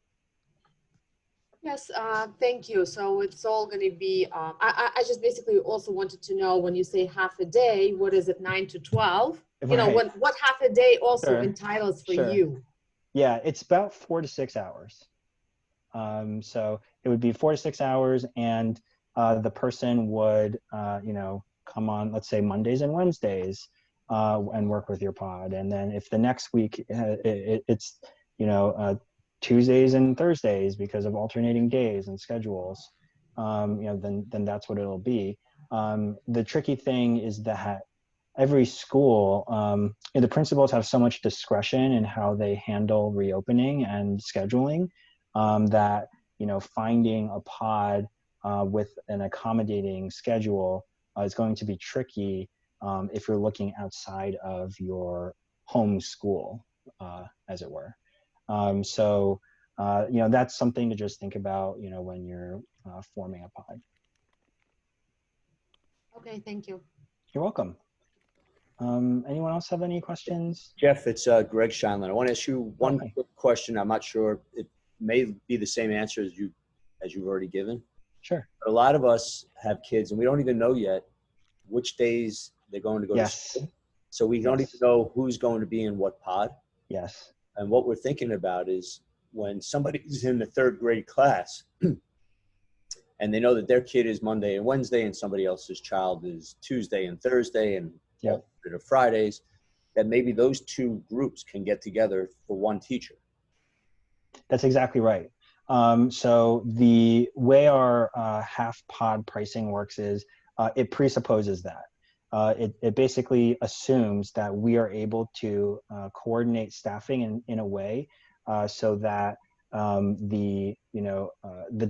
[SPEAKER 13] Yes, thank you. So it's all going to be, I just basically also wanted to know when you say half a day, what is it, 9 to 12?
[SPEAKER 14] Right.
[SPEAKER 13] What half a day also entitles for you?
[SPEAKER 14] Yeah, it's about 4 to 6 hours. So it would be 4 to 6 hours, and the person would, come on, let's say Mondays and Wednesdays and work with your pod. And then if the next week it's, Tuesdays and Thursdays because of alternating days and schedules, then that's what it'll be. The tricky thing is that every school, the principals have so much discretion in how they handle reopening and scheduling that, finding a pod with an accommodating schedule is going to be tricky if you're looking outside of your home school, as it were. So, that's something to just think about, when you're forming a pod.
[SPEAKER 13] Okay, thank you.
[SPEAKER 14] You're welcome. Anyone else have any questions?
[SPEAKER 7] Jeff, it's Greg Scheinlein. I want to ask you one quick question. I'm not sure it may be the same answer as you've already given.
[SPEAKER 14] Sure.
[SPEAKER 7] But a lot of us have kids, and we don't even know yet which days they're going to go to school. So we don't even know who's going to be in what pod.
[SPEAKER 14] Yes.
[SPEAKER 7] And what we're thinking about is when somebody's in the third grade class and they know that their kid is Monday and Wednesday and somebody else's child is Tuesday and Thursday and alternate Fridays, that maybe those two groups can get together for one teacher.
[SPEAKER 14] That's exactly right. So the way our half pod pricing works is it presupposes that. It basically assumes that we are able to coordinate staffing in a way so that the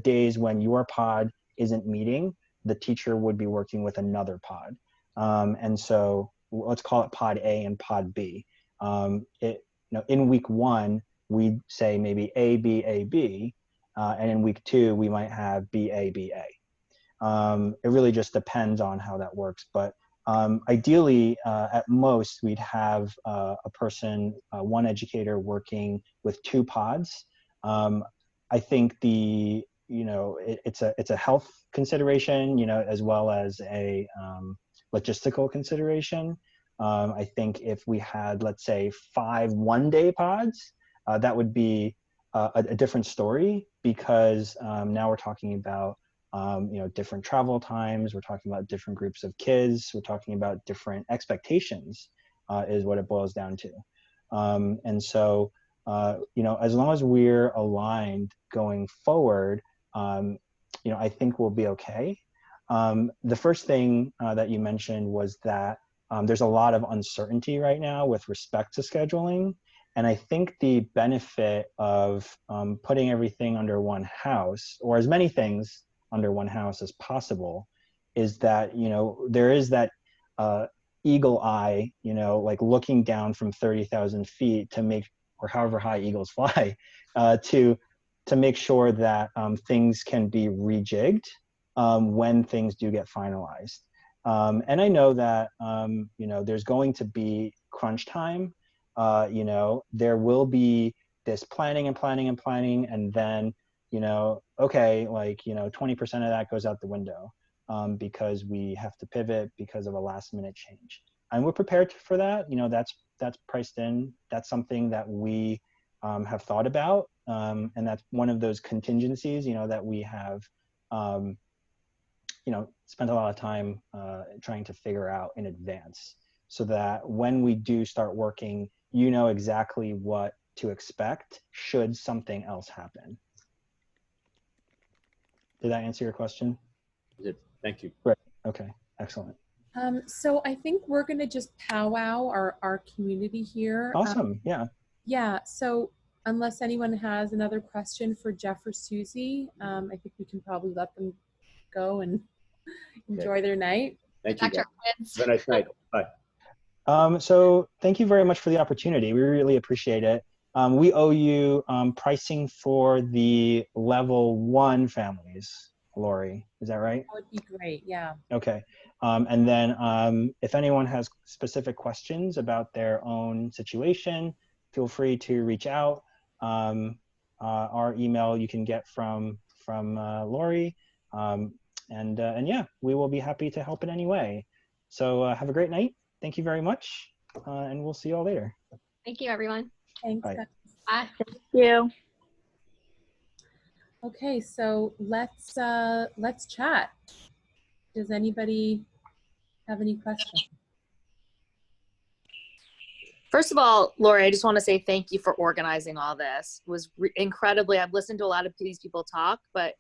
[SPEAKER 14] days when your pod isn't meeting, the teacher would be working with another pod. And so let's call it pod A and pod B. In week 1, we'd say maybe A, B, A, B. And in week 2, we might have B, A, B, A. It really just depends on how that works. But ideally, at most, we'd have a person, one educator working with 2 pods. I think it's a health consideration, as well as a logistical consideration. I think if we had, let's say, 5 one-day pods, that would be a different story, because now we're talking about different travel times. We're talking about different groups of kids. We're talking about different expectations, is what it boils down to. And so, as long as we're aligned going forward, I think we'll be okay. The first thing that you mentioned was that there's a lot of uncertainty right now with respect to scheduling. And I think the benefit of putting everything under one house, or as many things under one house as possible, is that, there is that eagle eye, like looking down from 30,000 feet to make, or however high eagles fly, to make sure that things can be rejigged when things do get finalized. And I know that, there's going to be crunch time. There will be this planning, and then, okay, 20% of that goes out the window because we have to pivot because of a last minute change. And we're prepared for that. That's priced in. That's something that we have thought about. And that's one of those contingencies, that we have, spent a lot of time trying to figure out in advance, so that when we do start working, exactly what to expect should something else happen. Did that answer your question?
[SPEAKER 7] Thank you.
[SPEAKER 14] Great. Okay. Excellent.
[SPEAKER 1] So I think we're going to just powwow our community here.
[SPEAKER 14] Awesome.
[SPEAKER 1] Yeah. So unless anyone has another question for Jeff or Susie, I think we can probably let them go and enjoy their night.
[SPEAKER 7] Thank you. Have a nice night. Bye.
[SPEAKER 14] So thank you very much for the opportunity. We really appreciate it. We owe you pricing for the level 1 families, Lori. Is that right?
[SPEAKER 1] That would be great. Yeah.
[SPEAKER 14] Okay. And then if anyone has specific questions about their own situation, feel free to reach out. Our email you can get from Lori. And yeah, we will be happy to help in any way. So have a great night. Thank you very much. And we'll see you all later.
[SPEAKER 15] Thank you, everyone.
[SPEAKER 1] Thanks.
[SPEAKER 14] Bye.
[SPEAKER 15] Bye.
[SPEAKER 2] Thank you.
[SPEAKER 1] Okay, so let's chat. Does anybody have any questions?
[SPEAKER 2] First of all, Lori, I just want to say thank you for organizing all this. It was incredibly, I've listened to a lot of these people talk, but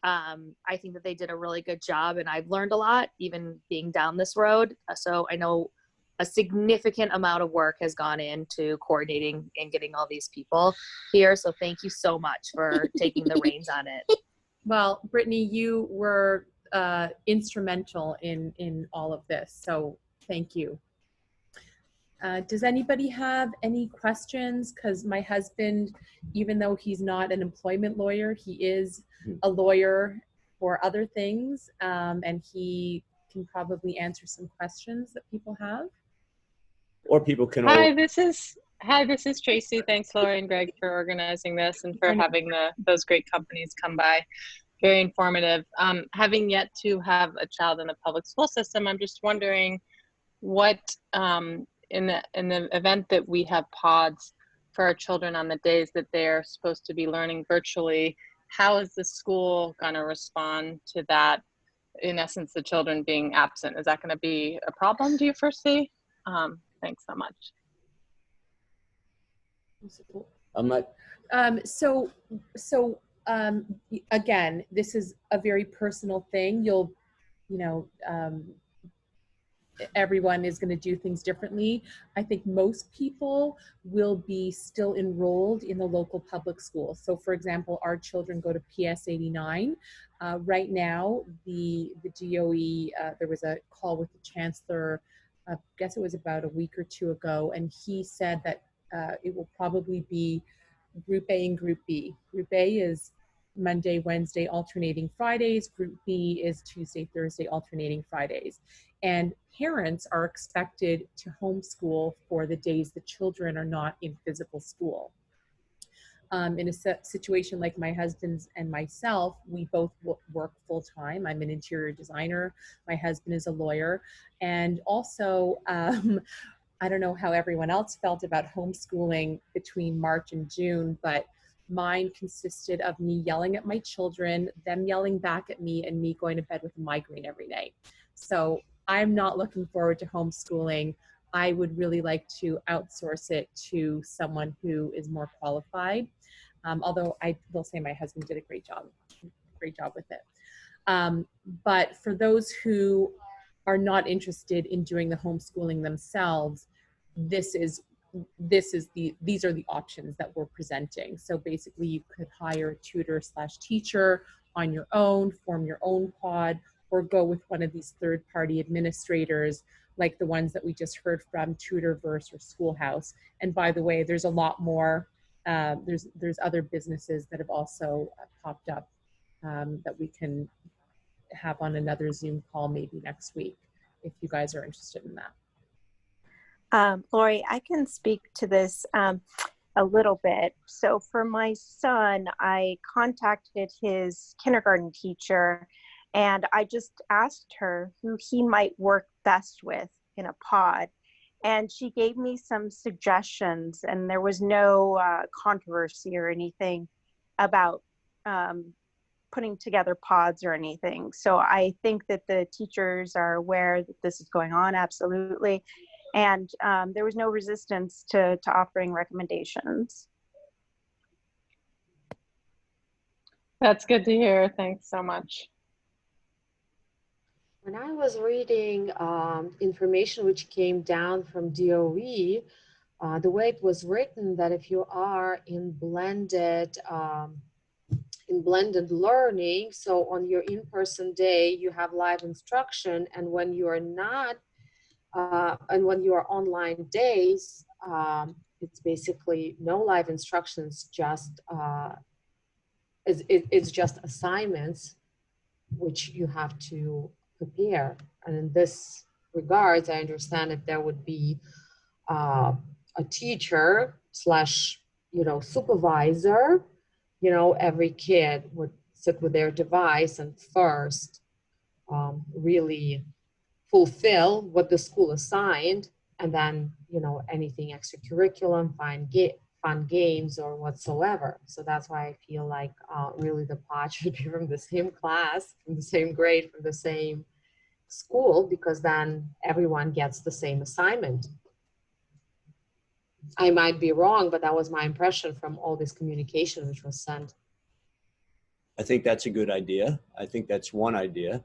[SPEAKER 2] I think that they did a really good job, and I've learned a lot even being down this road. So I know a significant amount of work has gone into coordinating and getting all these people here. So thank you so much for taking the reins on it.
[SPEAKER 1] Well, Brittany, you were instrumental in all of this. So Thank you. Does anybody have any questions? Because my husband, even though he's not an employment lawyer, he is a lawyer for other things, and he can probably answer some questions that people have.
[SPEAKER 7] Or people can.
[SPEAKER 16] Hi, this is Tracy. Thanks, Laura and Greg, for organizing this and for having those great companies come by. Very informative. Having yet to have a child in the public school system, I'm just wondering what, in the event that we have pods for our children on the days that they're supposed to be learning virtually, how is the school going to respond to that? In essence, the children being absent, is that going to be a problem, do you foresee? Thanks so much.
[SPEAKER 7] I'm not.
[SPEAKER 1] Again, this is a very personal thing. Everyone is going to do things differently. I think most people will be still enrolled in the local public school. So for example, our children go to PS 89. Right now, the DOE, there was a call with the chancellor, I guess it was about a week or two ago, and he said that it will probably be Group A and Group B. Group A is Monday, Wednesday, alternating Fridays. Group B is Tuesday, Thursday, alternating Fridays. And parents are expected to homeschool for the days the children are not in physical school. In a situation like my husband's and myself, we both work full-time. I'm an interior designer. My husband is a lawyer. And also, I don't know how everyone else felt about homeschooling between March and June, but mine consisted of me yelling at my children, them yelling back at me, and me going to bed with a migraine every night. So I'm not looking forward to homeschooling. I would really like to outsource it to someone who is more qualified. Although I will say my husband did a great job with it. But for those who are not interested in doing the homeschooling themselves, these are the options that we're presenting. So basically you could hire a tutor/teacher on your own, form your own pod, or go with one of these third-party administrators like the ones that we just heard from, Tutorverse or Schoolhouse. And by the way, there's a lot more, there's other businesses that have also popped up that we can have on another Zoom call maybe next week, if you guys are interested in that.
[SPEAKER 17] Lori, I can speak to this a little bit. So for my son, I contacted his kindergarten teacher and I just asked her who he might work best with in a pod. And she gave me some suggestions, and there was no controversy or anything about putting together pods or anything. So I think that the teachers are aware that this is going on, absolutely. And there was no resistance to offering recommendations.
[SPEAKER 16] That's good to hear. Thanks so much.
[SPEAKER 13] When I was reading information which came down from DOE, the way it was written, that if you are in blended learning, so on your in-person day, you have live instruction, and when you are not, and when you are online days, it's basically no live instructions, just it's just assignments which you have to prepare. And in this regards, I understand if there would be a teacher slash, supervisor, every kid would sit with their device and first really fulfill what the school assigned, and then, anything extracurriculum, fun games or whatsoever. So that's why I feel like really the pod should be from the same class, from the same grade, from the same school, because then everyone gets the same assignment. I might be wrong, but that was my impression from all this communication which was sent.
[SPEAKER 7] I think that's a good idea. I think that's one idea.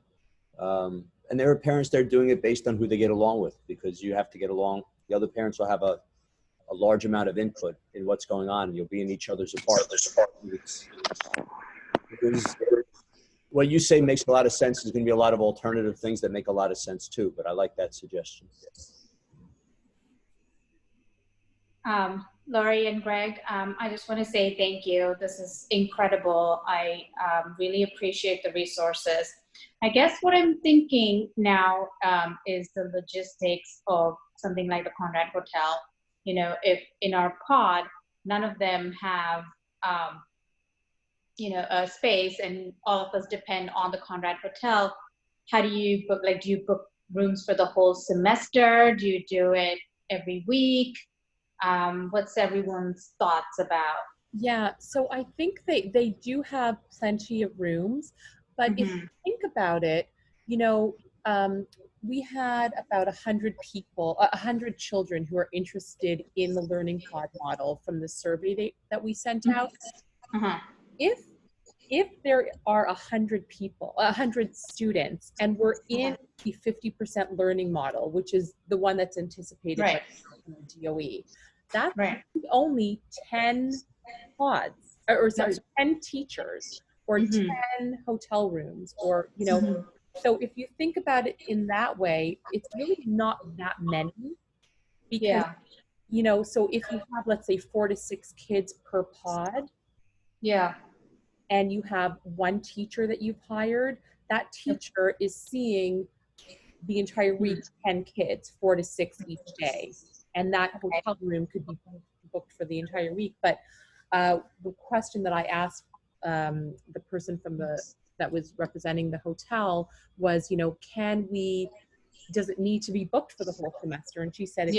[SPEAKER 7] And there are parents that are doing it based on who they get along with, because you have to get along. The other parents will have a large amount of input in what's going on, and you'll be in each other's apartments. what you say makes a lot of sense. There's going to be a lot of alternative things that make a lot of sense too, but I like that suggestion.
[SPEAKER 6] Laurie and Greg, I just want to say thank you. This is incredible. I really appreciate the resources. I guess what I'm thinking now is the logistics of something like the Conrad Hotel. You know, if in our pod, none of them have, you know, a space and all of us depend on the Conrad Hotel, how do you book, like, do you book rooms for the whole semester? Do you do it every week? What's everyone's thoughts about?
[SPEAKER 1] Yeah, so I think they do have plenty of rooms, but if you think about it, you know, we had about 100 people, 100 children who are interested in the learning pod model from the survey that we sent out. If there are 100 people, 100 students, and we're in the 50% learning model, which is the one that's anticipated by the DOE, that's only 10 pods, or sorry, 10 teachers, or 10 hotel rooms, or, you know, so if you think about it in that way, it's really not that many, because, you know, so if you have, let's say, 4 to 6 kids per pod, and you have one teacher that you've hired, that teacher is seeing the entire week 10 kids, 4 to 6 each day, and that hotel room could be booked for the entire week. But the question that I asked the person from that was representing the hotel was, you know, does it need to be booked for the whole semester? And she said,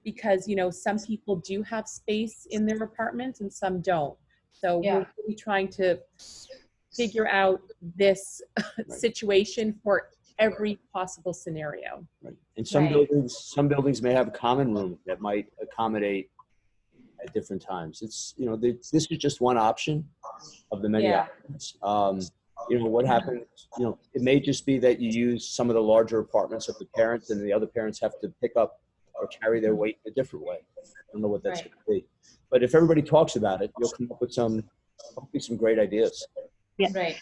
[SPEAKER 1] because, you know, some people do have space in their apartments and some don't. So we're really trying to figure out this situation for every possible scenario.
[SPEAKER 7] And some buildings may have a common room that might accommodate at different times. It's, you know, this is just one option of the many options. You know, what happens, you know, it may just be that you use some of the larger apartments of the parents, and the other parents have to pick up or carry their weight in a different way. I don't know what that's going to be. But if everybody talks about it, you'll come up with hopefully some great ideas.
[SPEAKER 2] Yeah.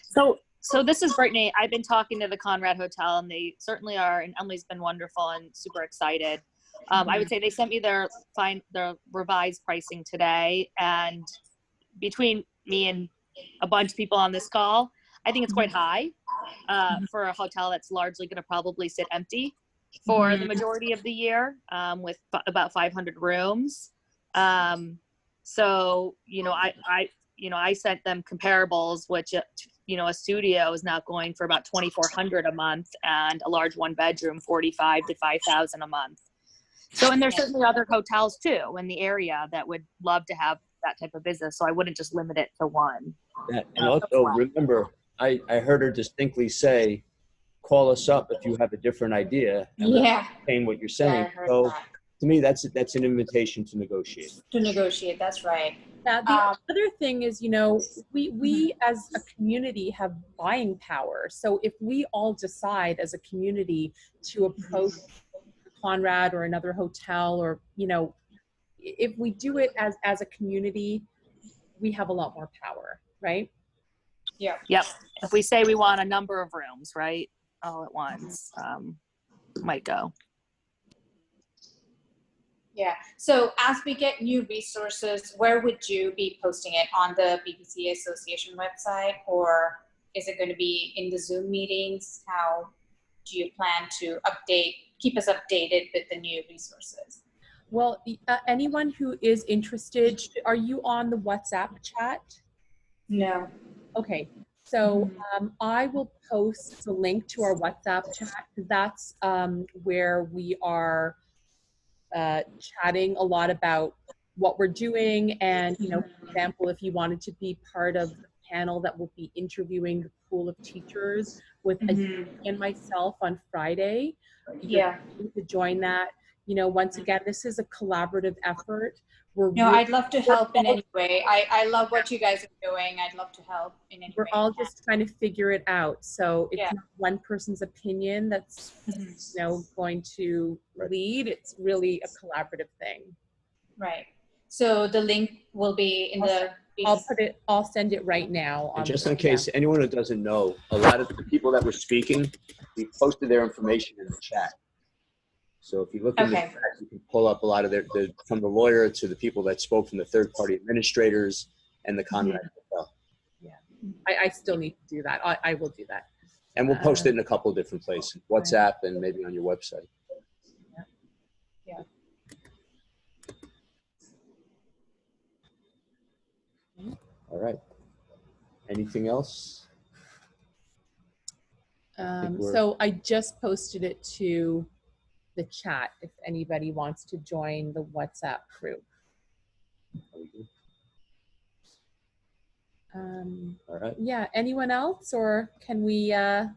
[SPEAKER 2] So this is Brittany. I've been talking to the Conrad Hotel, and they certainly are, and Emily's been wonderful and super excited. I would say they sent me their revised pricing today, and between me and a bunch of people on this call, I think it's quite high for a hotel that's largely going to probably sit empty for the majority of the year, with about 500 rooms. So, you know, I sent them comparables, which, you know, a studio is now going for about $2,400 a month, and a large 1-bedroom, $45,000 to $5,000 a month. So, and there's certainly other hotels too in the area that would love to have that type of business. So I wouldn't just limit it to one.
[SPEAKER 7] Yeah, and also remember, I heard her distinctly say, call us up if you have a different idea. And saying what you're saying. So to me, that's an invitation to negotiate.
[SPEAKER 6] That's right.
[SPEAKER 1] Now, the other thing is, you know, we as a community have buying power. So if we all decide as a community to approach Conrad or another hotel, or, you know, if we do it as a community, we have a lot more power, right?
[SPEAKER 2] Yep. If we say we want a number of rooms, right, all at once, might go.
[SPEAKER 6] Yeah. So as we get new resources, where would you be posting it? On the BPC Association website, or is it going to be in the Zoom meetings? How do you plan to keep us updated with the new resources?
[SPEAKER 1] Well, anyone who is interested, are you on the WhatsApp chat?
[SPEAKER 6] No.
[SPEAKER 1] Okay. So I will post the link to our WhatsApp chat. That's where we are chatting a lot about what we're doing. And, you know, for example, if you wanted to be part of the panel that will be interviewing the pool of teachers with Ajit and myself on Friday, you're able to join that. You know, once again, this is a collaborative effort.
[SPEAKER 6] I'd love to help in any way. I love what you guys are doing. I'd love to help in any way.
[SPEAKER 1] We're all just trying to figure it out. So it's not one person's opinion that's, you know, going to lead. It's really a collaborative thing.
[SPEAKER 6] Right. So the link will be in the
[SPEAKER 1] I'll send it right now.
[SPEAKER 7] And just in case anyone who doesn't know, a lot of the people that were speaking, we posted their information in the chat. So if you look in the chat, you can pull up a lot of from the lawyer to the people that spoke, from the third-party administrators and the Conrad Hotel.
[SPEAKER 1] Yeah, I still need to do that. I will do that.
[SPEAKER 7] And we'll post it in a couple of different places, WhatsApp and maybe on your website.
[SPEAKER 1] Yeah.
[SPEAKER 7] All right. Anything else?
[SPEAKER 1] So I just posted it to the chat if anybody wants to join the WhatsApp group.
[SPEAKER 7] All right.
[SPEAKER 1] Yeah, anyone else, or can we end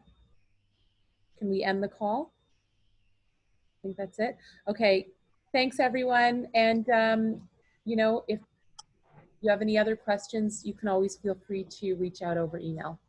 [SPEAKER 1] the call? I think that's it. Okay, thanks everyone. And you know, if you have any other questions, you can always feel free to reach out over email.